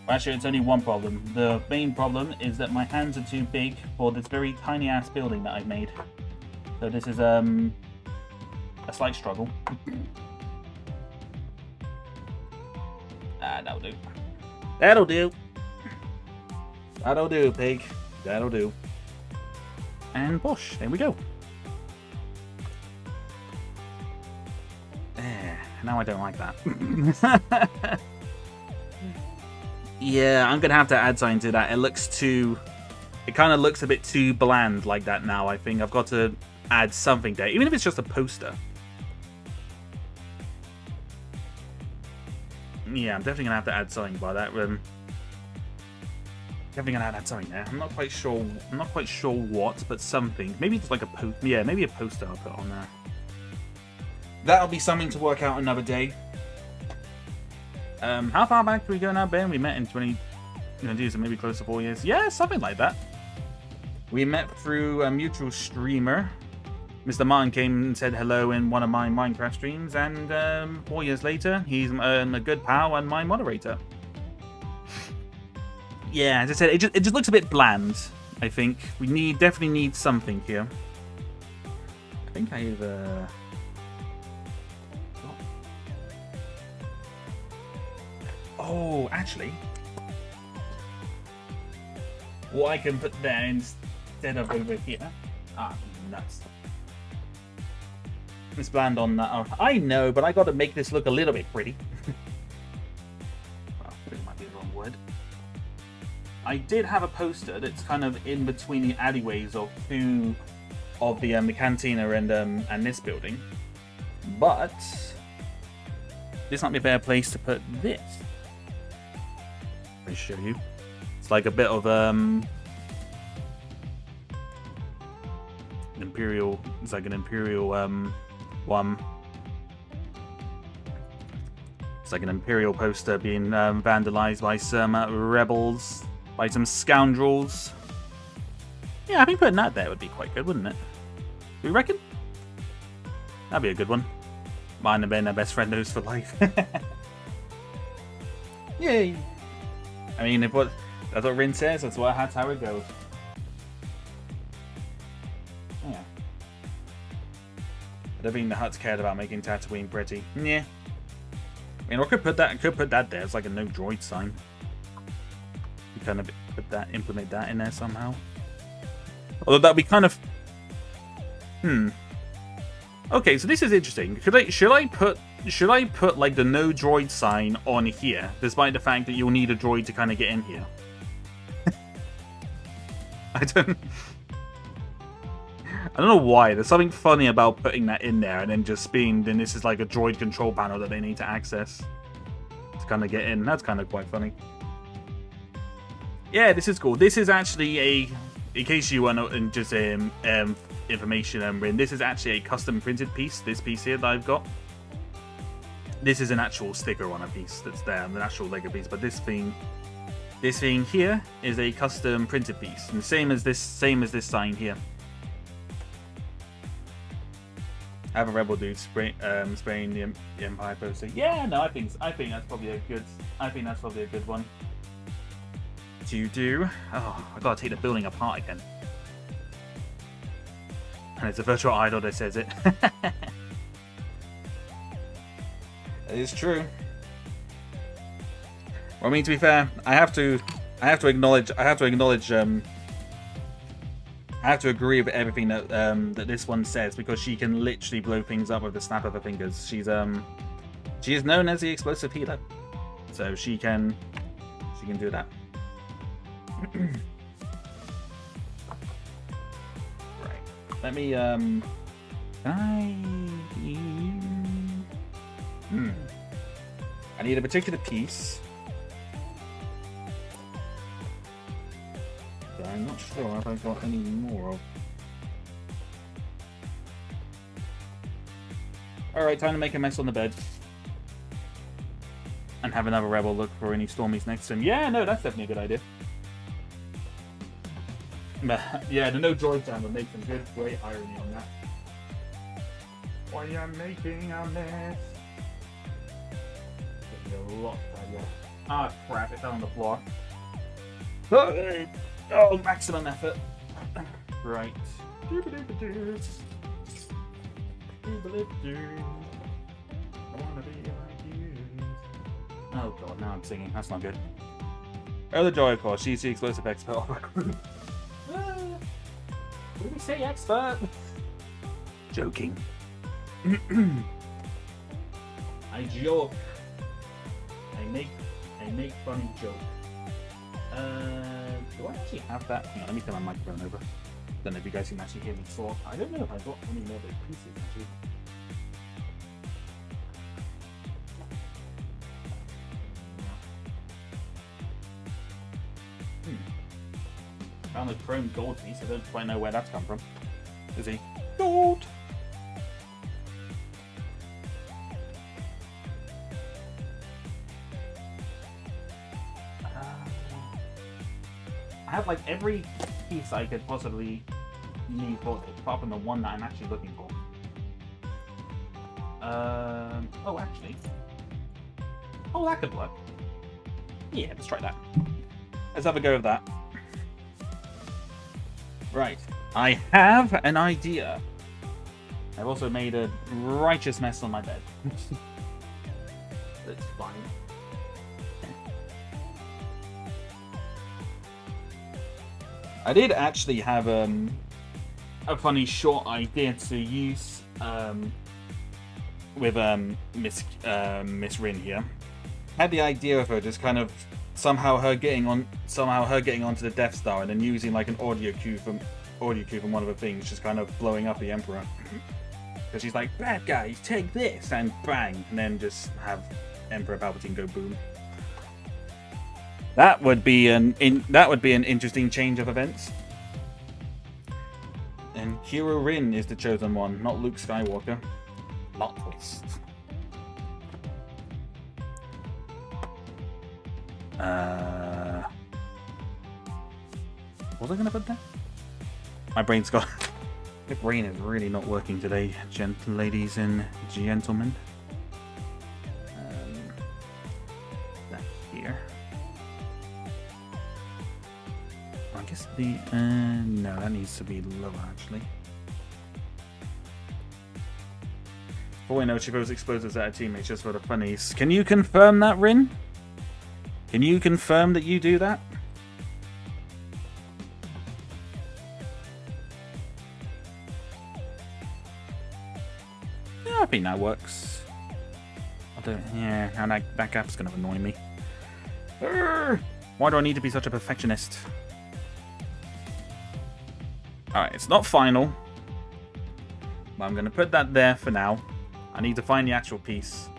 actually it's only 1 problem. The main problem is that my hands are too big for this very tiny ass building that I've made. So this is a slight struggle. That'll do. That'll do. That'll do, pig. That'll do. And bosh, there we go. Now I don't like that. Yeah, I'm gonna have to add something to that. It kind of looks a bit too bland like that now. I think I've got to add something there, even if it's just a poster. Yeah, I'm definitely gonna have to add something by that. Definitely gonna add something there. I'm not quite sure what, but something. Maybe it's like a post. Yeah, maybe a poster I'll put on there. That'll be something to work out another day. How far back do we go now, Ben? We met in 20, so maybe close to 4 years. Yeah, something like that. We met through a mutual streamer. Mr. Martin came and said hello in one of my Minecraft streams, and 4 years later, he's a good pal and my moderator. Yeah, as I said, it just looks a bit bland. I think we definitely need something here. I think I've Oh, actually, what I can put there instead of over here. Nuts. It's bland on that. Oh, I know, but I got to make this look a little bit pretty. Well, pretty might be the wrong word. I did have a poster that's kind of in between the alleyways of the cantina and this building, but this might be a better place to put this. Let me show you. It's like a bit of an imperial. It's like an imperial one. It's like an Imperial poster being vandalized by some rebels, by some scoundrels. Yeah, I think putting that there would be quite good, wouldn't it? Do you reckon? That'd be a good one. Mine have been their best friend knows for life. Yay! I mean, that's what Rin says. That's how it goes. Yeah. I don't think the Hutts cared about making Tatooine pretty. Yeah. I mean, I could put that there. It's like a no droid sign. You kind of implement that in there somehow. Although that'd be kind of. Okay, so this is interesting. Should I put like the no droid sign on here, despite the fact that you'll need a droid to kind of get in here? I don't know why. There's something funny about putting that in there and then then this is like a droid control panel that they need to access to kind of get in. That's kind of quite funny. Yeah, this is cool. This is actually in case you want just information, Rin, this is actually a custom printed piece. This piece here that I've got. This is an actual sticker on a piece that's there, an actual Lego piece. But this thing here is a custom printed piece, and same as this sign here. I have a rebel dude spraying the Empire poster. Yeah, no, I think that's probably a good one to do. Oh, I gotta take the building apart again. And it's a virtual idol that says it. That is true. Well, I mean, to be fair, I have to agree with everything that that this one says, because she can literally blow things up with the snap of her fingers. She is known as the explosive healer, so she can do that. Right. Let me I need a particular piece. But I'm not sure if I've got any more of. Alright, time to make a mess on the bed. And have another rebel look for any Stormies next to him. Yeah, no, that's definitely a good idea. But, yeah, the no droid sound would make some good, great irony on that. Why are you making a mess? A lot better. Ah, crap, it fell on the floor. Oh, maximum effort. Right. Oh god, now I'm singing. That's not good. Oh, the joy, of course. She's the explosive expert of our group. Did we say expert? Joking. I joke. I make funny joke. Do I actually have that? Hang on, let me turn my microphone over. Don't know if you guys can actually hear me talk. I don't know if I've got any more of those pieces actually. Found a chrome gold piece. I don't quite know where that's come from. Is he? Gold! I have like every piece I could possibly need for it, apart from the one that I'm actually looking for. Oh, actually. Oh, that could work. Yeah, let's try that. Let's have a go of that. Right. I have an idea. I've also made a righteous mess on my bed. That's fine. I did actually have a funny short idea to use with Miss Rin here. Had the idea of her just kind of somehow her getting onto the Death Star and then using like an audio cue from one of the things, just kind of blowing up the Emperor. Because she's like, bad guys, take this, and bang, and then just have Emperor Palpatine go boom. That would be an interesting change of events. And Hero Rin is the chosen one, not Luke Skywalker. Plot twist. Was I going to put that? My brain's got... My brain is really not working today, ladies and gentlemen. That here. I guess the... no, that needs to be lower, actually. For all I know, she throws explosives at her teammates just for the funnies. Can you confirm that, Rin? Can you confirm that you do that? I think that works. Yeah, and that gap's gonna annoy me. Why do I need to be such a perfectionist? Alright, it's not final. But I'm gonna put that there for now. I need to find the actual piece.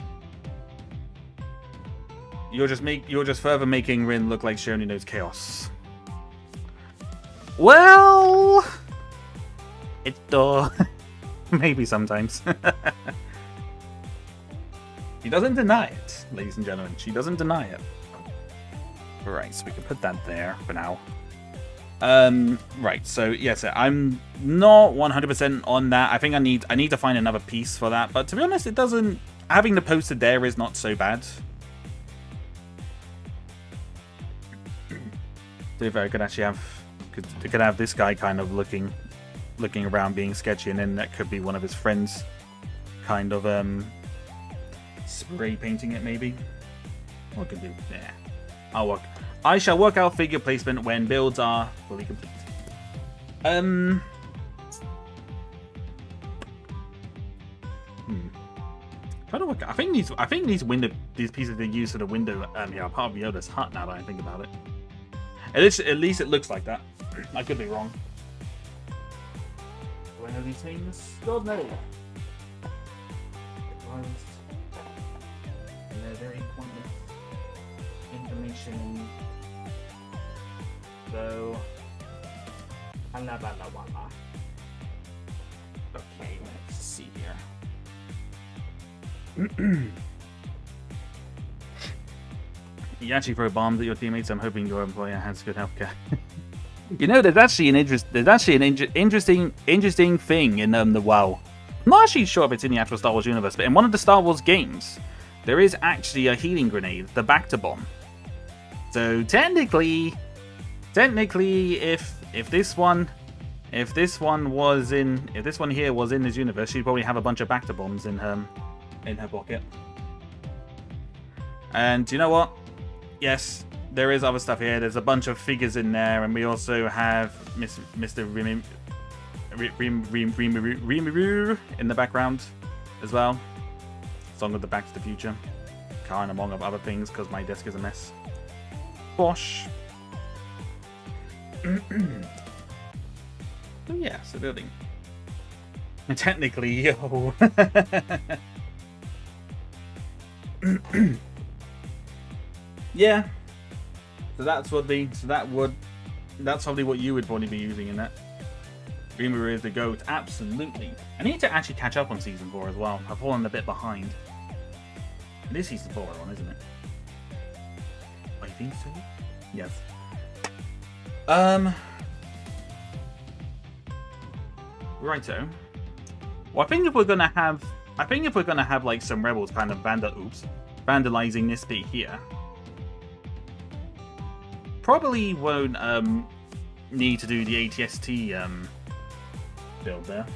You're just further making Rin look like she only knows chaos. Well, it's maybe sometimes. She doesn't deny it, ladies and gentlemen. She doesn't deny it. Right, so we can put that there for now. Right, so yes, I'm not 100% on that. I think I need to find another piece for that. But to be honest, it doesn't. Having the poster there is not so bad. If I could actually have, could have this guy kind of looking around, being sketchy, and then that could be one of his friends, kind of spray painting it maybe. What could do? Yeah, I'll work. I shall work out figure placement when builds are fully complete. Trying to work. I think these pieces they use for the window here are part of Yoda's hut. Now that I think about it. At least it looks like that. I could be wrong. Do I know these things? God knows. And they're very pointless information. So, okay, let's see here. You actually throw bombs at your teammates. I'm hoping your employer has good healthcare. You know, there's actually an interesting thing in the WoW. I'm not actually sure if it's in the actual Star Wars universe, but in one of the Star Wars games, there is actually a healing grenade, the Bacta bomb. So technically, if this one here was in this universe, she'd probably have a bunch of Bacta bombs in her pocket. And you know what? Yes, there is other stuff here. There's a bunch of figures in there, and we also have Mr. Rimuru in the background as well. Song of the Back to the Future. Kind among other things, because my desk is a mess. Bosh. So yeah, so building. And technically, yo. Yeah. So that's probably what you would probably be using in that. Rimuru is the GOAT, absolutely. I need to actually catch up on Season 4 as well. I've fallen a bit behind. It is Season 4 one, isn't it? I think so. Yes. Righto. Well, I think if we're gonna have like some rebels kind of vandalizing this bit here, probably won't need to do the ATST build there.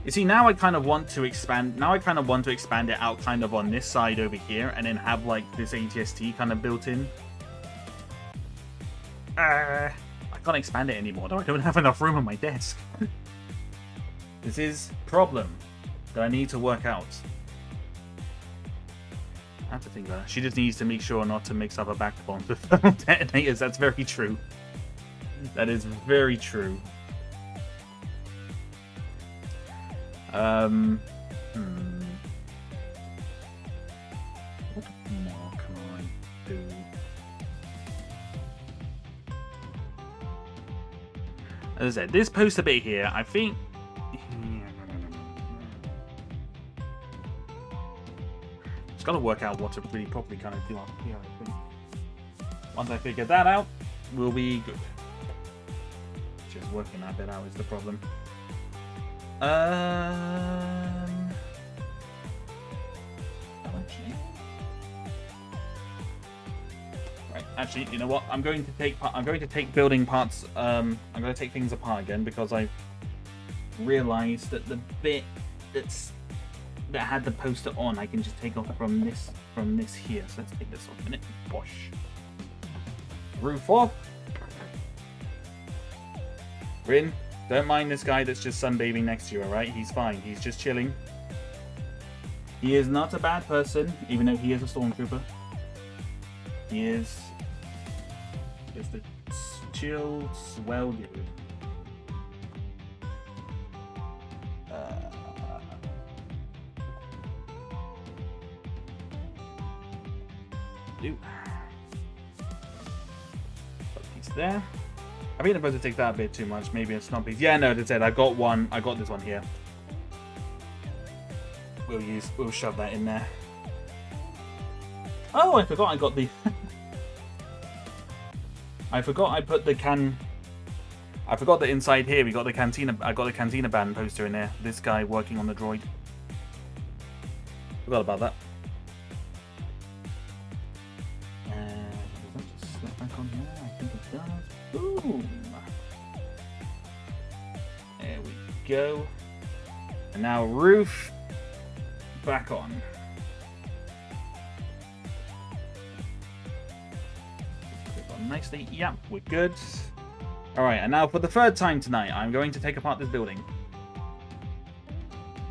You see, now I kind of want to expand. Now I kind of want to expand it out, kind of on this side over here, and then have like this ATST kind of built in. I can't expand it anymore, though. I don't have enough room on my desk. This is a problem that I need to work out. I have to think about it. She just needs to make sure not to mix up her backbone with thermal detonators. That's very true. That is very true. What more can I do? As I said, this poster bit here, I think. got to work out what to really properly kind of do up here, I think. Once I figure that out, we'll be good. Just working that bit out is the problem. Right, actually, you know what? I'm going to take building parts. I'm going to take things apart again because I realized that the bit that had the poster on, I can just take off from this here. So let's take this off a minute. Bosh. Roof off. Rin, don't mind this guy that's just sunbathing next to you, alright? He's fine. He's just chilling. He is not a bad person, even though he is a stormtrooper. He is just a chill, swell dude. Put a piece there. I think I'm supposed to take that a bit too much. Maybe it's not piece. Yeah, no, that's it. I got one. I got this one here. We'll shove that in there. Oh, I forgot I got the. I forgot I put the can. I forgot that inside here we got the cantina. I got the cantina band poster in there. This guy working on the droid. Forgot about that. Does that just slip back on here? I think it does. Boom. There we go. And now roof back on. Put it on nicely. Yeah, we're good. Alright, and now for the third time tonight, I'm going to take apart this building.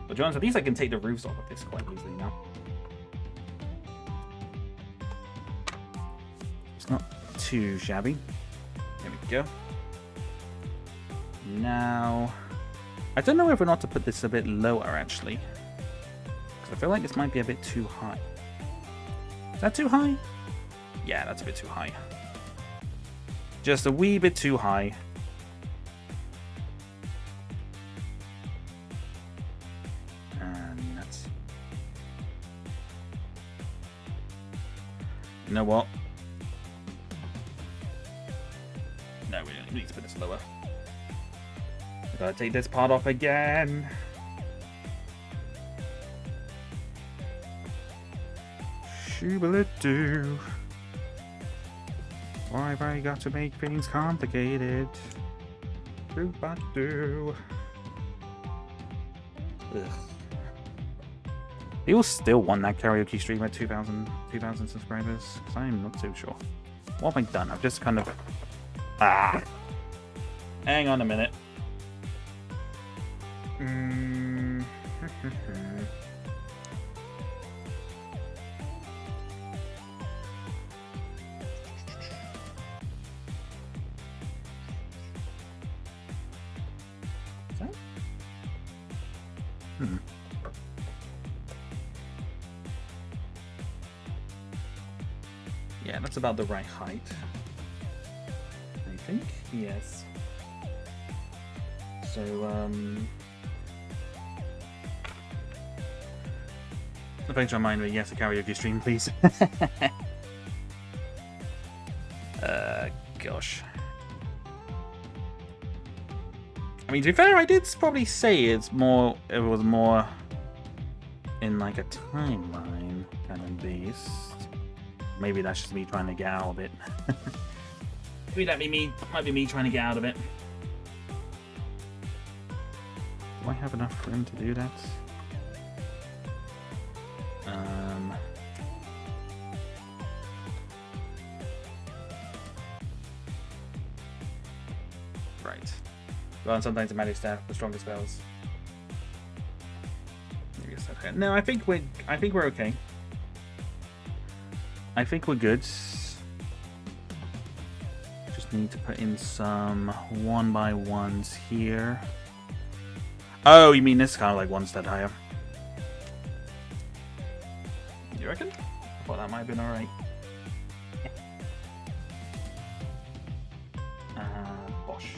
But to be honest, at least I can take the roofs off of this quite easily now. It's not too shabby. There we go. Now, I don't know whether or not to put this a bit lower, actually. Because I feel like this might be a bit too high. Is that too high? Yeah, that's a bit too high. Just a wee bit too high. And that's... You know what? No, we need to put this lower. I gotta take this part off again. Shoo-ba-la-doo. Why have I got to make things complicated? Shoo-ba-doo. Ugh. People still want that karaoke stream at 2,000 subscribers? Because I'm not too sure. What have I done? I've just kind of... Ah! Hang on a minute. Yeah, that's about the right height. I think? Yes. So, Thanks for reminding me, yes, a karaoke stream, please. Gosh. I mean, to be fair, I did probably say it was more in like a timeline kind of based. Maybe that's just me trying to get out of it. Maybe that might be me trying to get out of it. Do I have enough room to do that? Right. Well, and sometimes the magic staff, the strongest spells. No, I think we're okay. I think we're good. Just need to put in some 1x1s here. Oh, you mean this kind of like one step higher? You reckon? I thought that might have been alright. Bosh.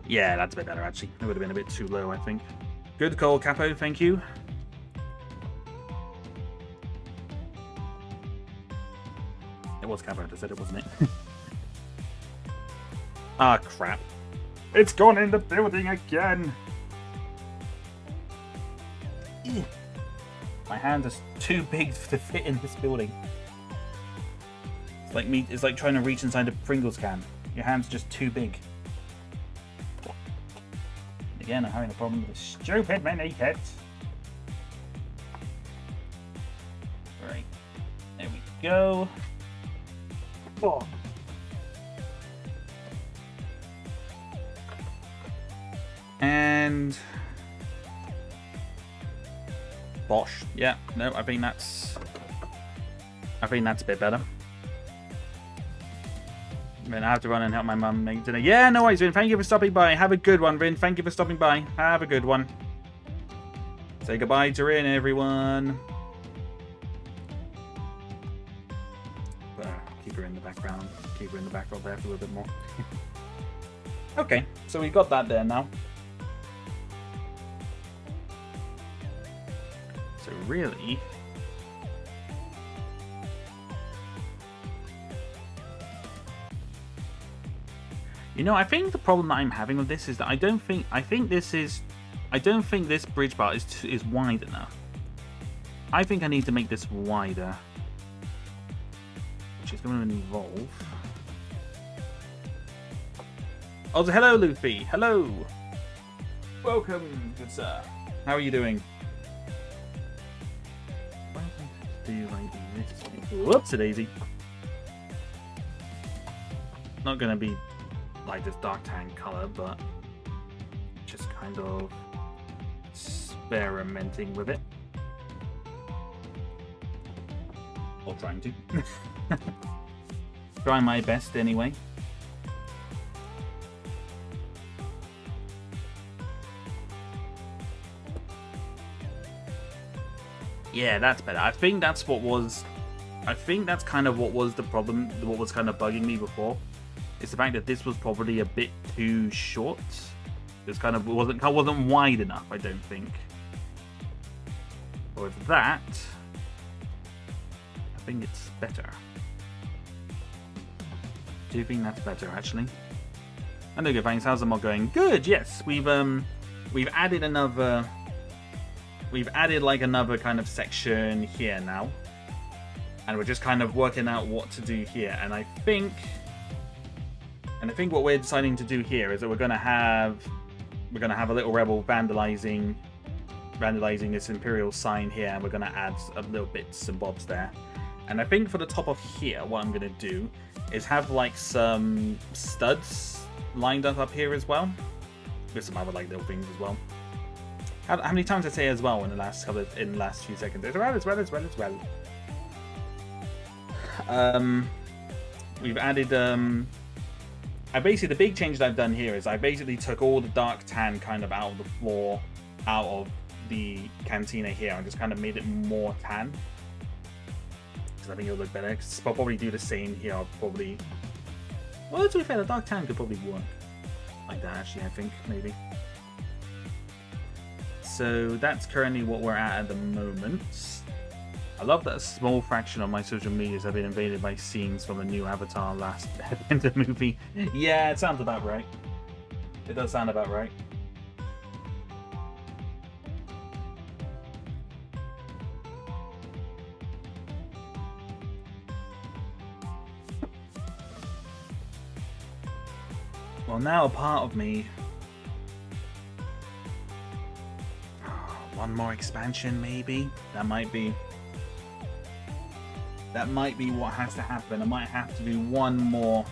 Yeah, that's a bit better actually. It would have been a bit too low, I think. Good call, Capo, thank you. It was Cabaret, I said it, wasn't it? Ah, crap. It's gone in the building again! Ew. My hands are too big to fit in this building. It's like trying to reach inside a Pringles can. Your hands are just too big. Again, I'm having a problem with this stupid mini kit. Right. There we go. Oh. And Bosh. Yeah, no, I think that's a bit better. Then I have to run and help my mum make dinner. Yeah, no worries, Vin. Thank you for stopping by. Have a good one, Vin. Thank you for stopping by. Have a good one. Say goodbye to Rin, everyone. Keep her in the background. Keep her in the background there for a little bit more. Okay, so we've got that there now. So really... You know, I think the problem that I'm having with this is that I don't think this bridge bar is wide enough. I think I need to make this wider, which is going to involve... Oh, so hello, Luffy. Hello. Welcome, good sir. How are you doing? Do you like this? Whoops, daisy. Not going to be like this dark tan color, but just kind of experimenting with it, or trying to. Trying my best anyway. Yeah, that's better. I think that's kind of what was the problem, what was kind of bugging me before. It's the fact that this was probably a bit too short. It wasn't wide enough, I don't think. But with that, I think it's better. Do you think that's better, actually? And okay, thanks. How's the mod going? Good. Yes, we've added another. We've added like another kind of section here now, and we're just kind of working out what to do here. And I think what we're deciding to do here is that we're gonna have a little rebel vandalizing this Imperial sign here, and we're gonna add a little bits and bobs there. And I think for the top of here, what I'm gonna do is have like some studs lined up here as well, with some other like little things as well. How many times did I say as well in the last few seconds? As well. We've added basically the big change that I've done here is I basically took all the dark tan kind of out of the floor, out of the cantina here, and just kind of made it more tan. Because I think it'll look better. Cause I'll probably do the same here. I'll probably... Well, to be fair, the dark tan could probably work like that, actually, I think, maybe. So that's currently what we're at the moment. I love that a small fraction of my social medias have been invaded by scenes from the new Avatar last Airbender movie. Yeah, it sounds about right. It does sound about right. Well, now a part of me... One more expansion, maybe? That might be what has to happen. I might have to do one more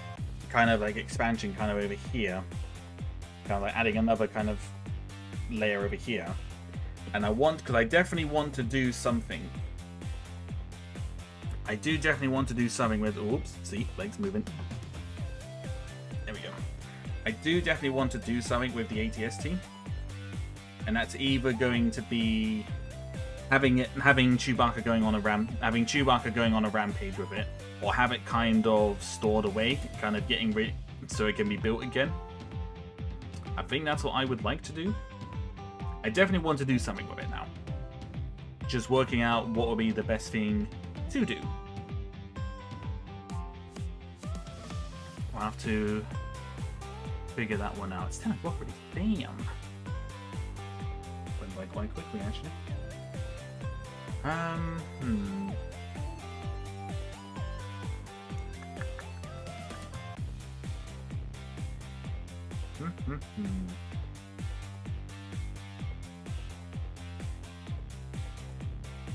kind of like expansion kind of over here. Kind of like adding another kind of layer over here. And because I definitely want to do something. I do definitely want to do something with... Oops, see, legs moving. There we go. I do definitely want to do something with the ATST. And that's either going to be having Chewbacca going on a rampage with it, or have it kind of stored away, kind of getting rid so it can be built again. I think that's what I would like to do. I definitely want to do something with it now. Just working out what will be the best thing to do. We'll have to figure that one out. It's 10 o'clock already. Damn. Went by quite quickly, actually.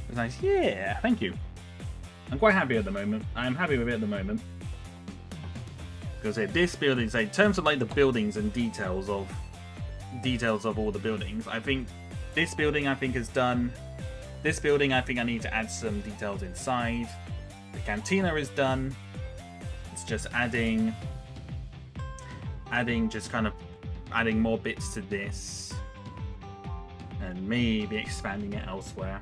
It's nice. Yeah, thank you. I'm quite happy at the moment. I'm happy with it at the moment. Because this building, in terms of like the buildings and details of all the buildings, I think this building is done. This building, I think I need to add some details inside. The cantina is done. It's just adding more bits to this, and maybe expanding it elsewhere.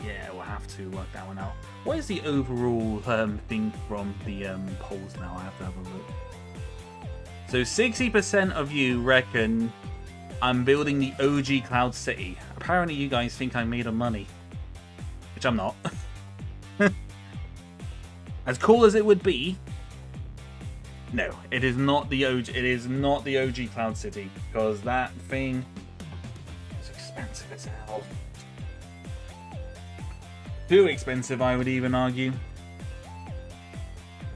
Yeah, we'll have to work that one out. What is the overall thing from the polls now? I have to have a look. So 60% of you reckon I'm building the OG Cloud City. Apparently you guys think I made of money. Which I'm not. As cool as it would be, no, it is not the OG. It is not the OG Cloud City, because that thing is expensive as hell. Too expensive, I would even argue.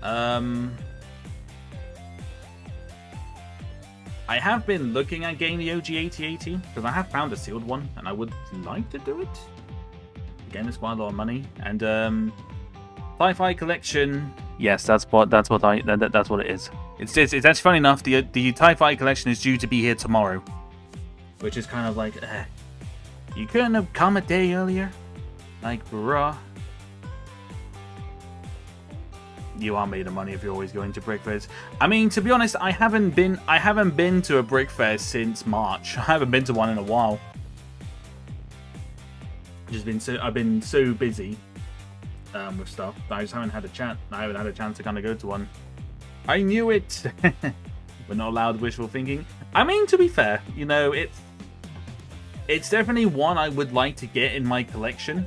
I have been looking at getting the OG 8080 because I have found a sealed one, and I would like to do it. Again, it's quite a lot of money. And Sci-Fi Collection. Yes, that's what it is. It's actually funny enough. The Sci-Fi Collection is due to be here tomorrow, which is kind of like, you couldn't have come a day earlier. Like, bruh. You are made of money if you're always going to Brick Fairs. I mean, to be honest, I haven't been to a Brick Fair since March. I haven't been to one in a while. I've been so busy with stuff that I just haven't had a chance. I haven't had a chance to kind of go to one. I knew it. We're not allowed wishful thinking. I mean, to be fair, you know, it's definitely one I would like to get in my collection.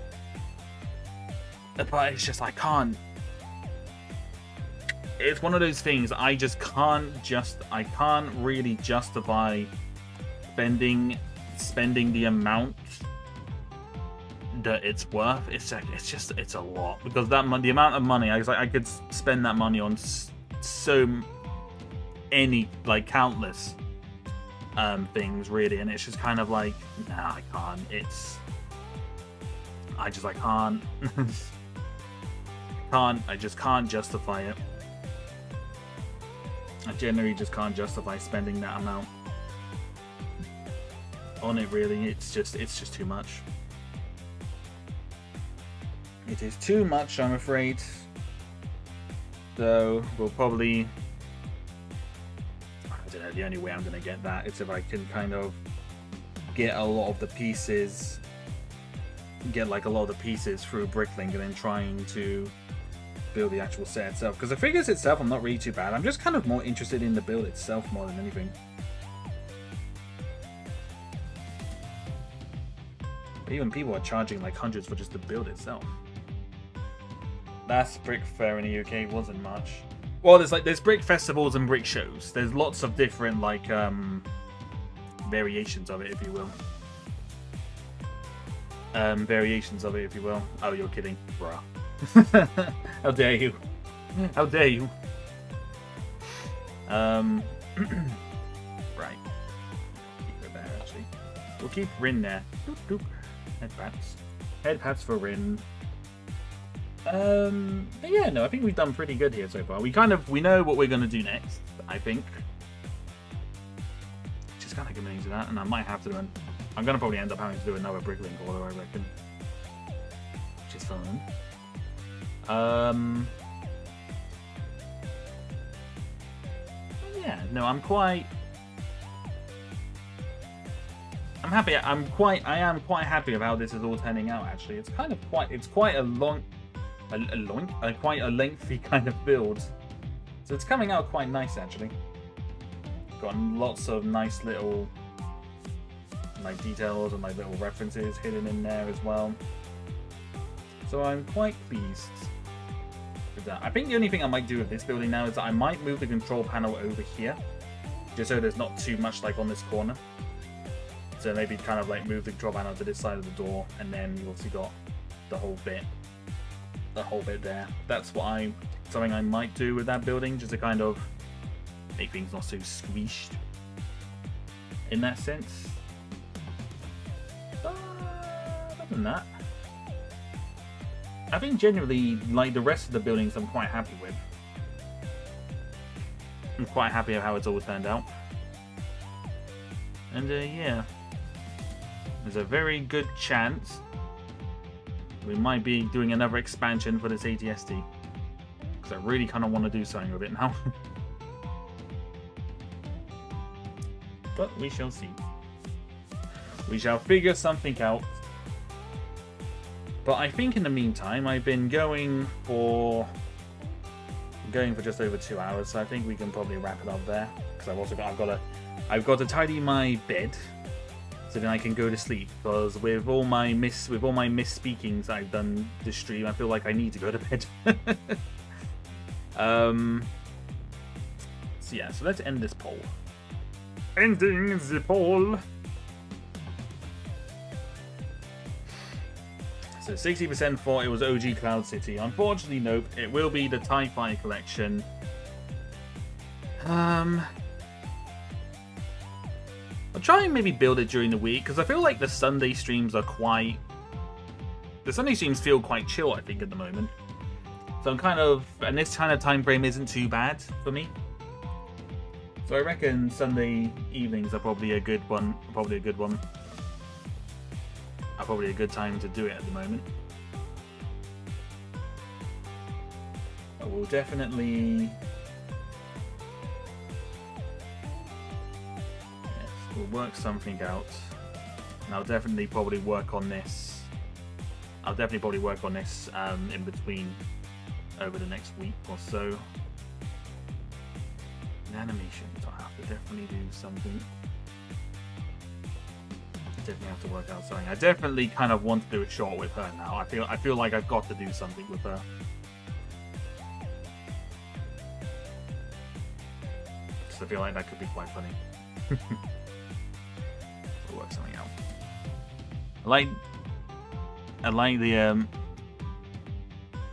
But it's just, I can't. It's one of those things I can't really justify spending the amount that it's worth. It's a lot, because the amount of money I could spend that money on so any, like, countless things really, and it's just kind of like, nah, I can't. I can't. I just can't justify it. I generally just can't justify spending that amount on it, really. It's just too much. It is too much, I'm afraid. So we'll probably, I don't know, the only way I'm going to get that is if I can kind of get a lot of the pieces, through Bricklink, and then trying to build the actual set itself. Because the figures itself, I'm not really too bad. I'm just kind of more interested in the build itself more than anything. But even people are charging like hundreds for just the build itself. Last Brick Fair in the UK wasn't much. Well, there's brick festivals and brick shows. There's lots of different like variations of it, if you will. Oh, you're kidding, bruh. How dare you? How dare you? Right. Keep it there, actually. We'll keep Rin there. Doop, doop. Head pats for Rin. But yeah, no, I think we've done pretty good here so far. We know what we're gonna do next, I think. Just gotta get into that, and I might have to do I'm gonna probably end up having to do another Bricklink order, I reckon. Which is fun. Yeah, no, I'm happy. I am quite happy with how this is all turning out, actually. It's quite a lengthy kind of build. So it's coming out quite nice, actually. Got lots of nice little like details and like little references hidden in there as well. So I'm quite pleased with that. I think the only thing I might do with this building now is that I might move the control panel over here, just so there's not too much like on this corner. So maybe kind of like move the control panel to this side of the door, and then you've obviously got the whole bit there. That's something I might do with that building, just to kind of make things not so squeezed in that sense. Other than that, I think generally, like the rest of the buildings, I'm quite happy with. I'm quite happy with how it's all turned out. And yeah, there's a very good chance we might be doing another expansion for this ATSD, because I really kind of want to do something with it now. But we shall see. We shall figure something out. But I think in the meantime, I've been going for just over 2 hours, so I think we can probably wrap it up there. Because I've got to tidy my bed, so then I can go to sleep. Because with all my misspeakings I've done this stream, I feel like I need to go to bed. So yeah, so let's end this poll. Ending the poll. So 60% thought it was OG Cloud City. Unfortunately, nope. It will be the TIE Fighter collection. I'll try and maybe build it during the week, because I feel like the Sunday streams are quite... The Sunday streams feel quite chill, I think, at the moment. So I'm kind of... And this kind of time frame isn't too bad for me. So I reckon Sunday evenings are probably a good one. Probably a good time to do it at the moment. But we'll definitely... Yes, we'll work something out. And I'll definitely probably work on this. In between over the next week or so. In animation, so I have to definitely do something. Definitely have to work out something. I definitely kind of want to do a short with her now. I feel like I've got to do something with her. So I feel like that could be quite funny. We'll work something out. I like the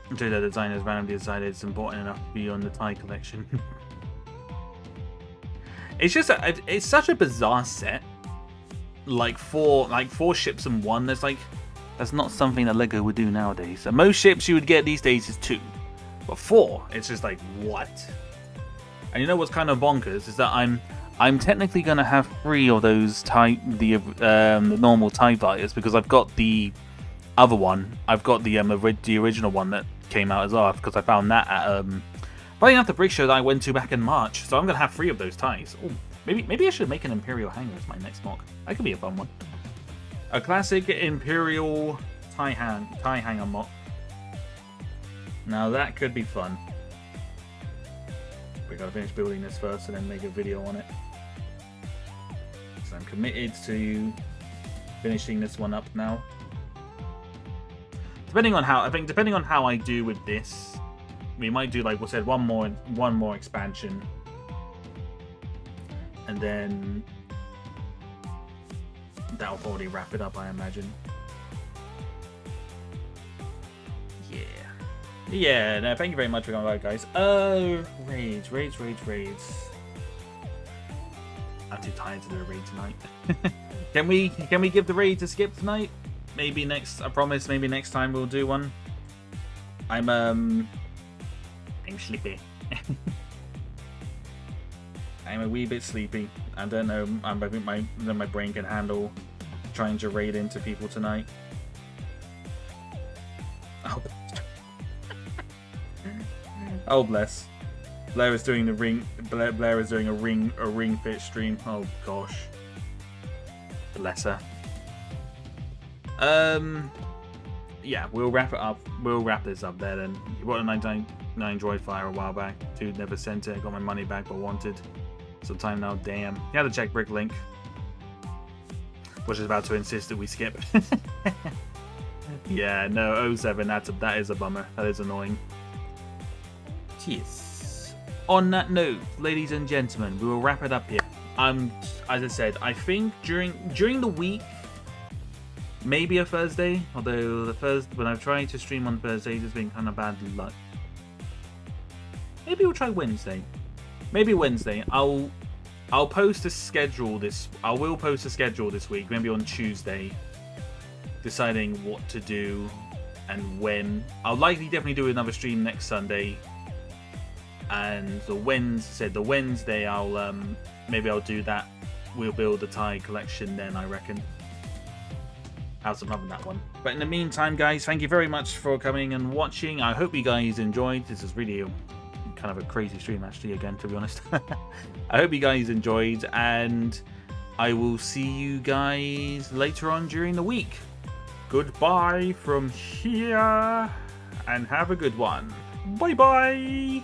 the designers randomly decided it's important enough to be on the TIE collection. It's such a bizarre set. Like four ships in one. That's not something that Lego would do nowadays. So most ships you would get these days is 2, but 4, it's just like what? And you know what's kind of bonkers is that I'm technically gonna have 3 of those the normal TIE fighters, because I've got the other one. I've got the original one that came out as well, because I found that at probably enough the brick show that I went to back in March. So I'm gonna have 3 of those TIEs. Ooh. Maybe I should make an Imperial hangar as my next mock. That could be a fun one. A classic Imperial TIE hangar mock. Now that could be fun. We gotta finish building this first and then make a video on it. So I'm committed to finishing this one up now. Depending on how I do with this, we might do, like we said, one more expansion. And then that'll probably wrap it up, I imagine. Yeah, no, thank you very much for coming by, guys. Raids. I'm too tired to do a raid tonight. Can we give the raid to Skip tonight? Maybe next, I promise, maybe next time we'll do one. I'm sleepy. I'm a wee bit sleepy. I don't know. I think my brain can handle trying to raid into people tonight. Oh bless. Blair is doing the ring. Blair is doing a ring fit stream. Oh gosh. Bless her. Yeah, we'll wrap it up. We'll wrap this up there then. You bought a 99 Droid Fire a while back. Dude never sent it. Got my money back but wanted some time now. Damn. You had to check Bricklink. Was just about to insist that we skip. Yeah, no, 07, that is a bummer. That is annoying. Cheers. On that note, ladies and gentlemen, we will wrap it up here. As I said, I think during the week, maybe a Thursday, although when I've tried to stream on Thursdays, it's been kind of bad luck. Maybe we'll try Wednesday. Maybe Wednesday. I'll post a schedule I will post a schedule this week, maybe on Tuesday, deciding what to do and when. I'll likely definitely do another stream next Sunday. And the Wednesday maybe I'll do that. We'll build a tie collection then, I reckon. Out of loving that one. But in the meantime, guys, thank you very much for coming and watching. I hope you guys enjoyed. This is really kind of a crazy stream, actually, again, to be honest. I hope you guys enjoyed, and I will see you guys later on during the week. Goodbye from here, and have a good one. Bye-bye.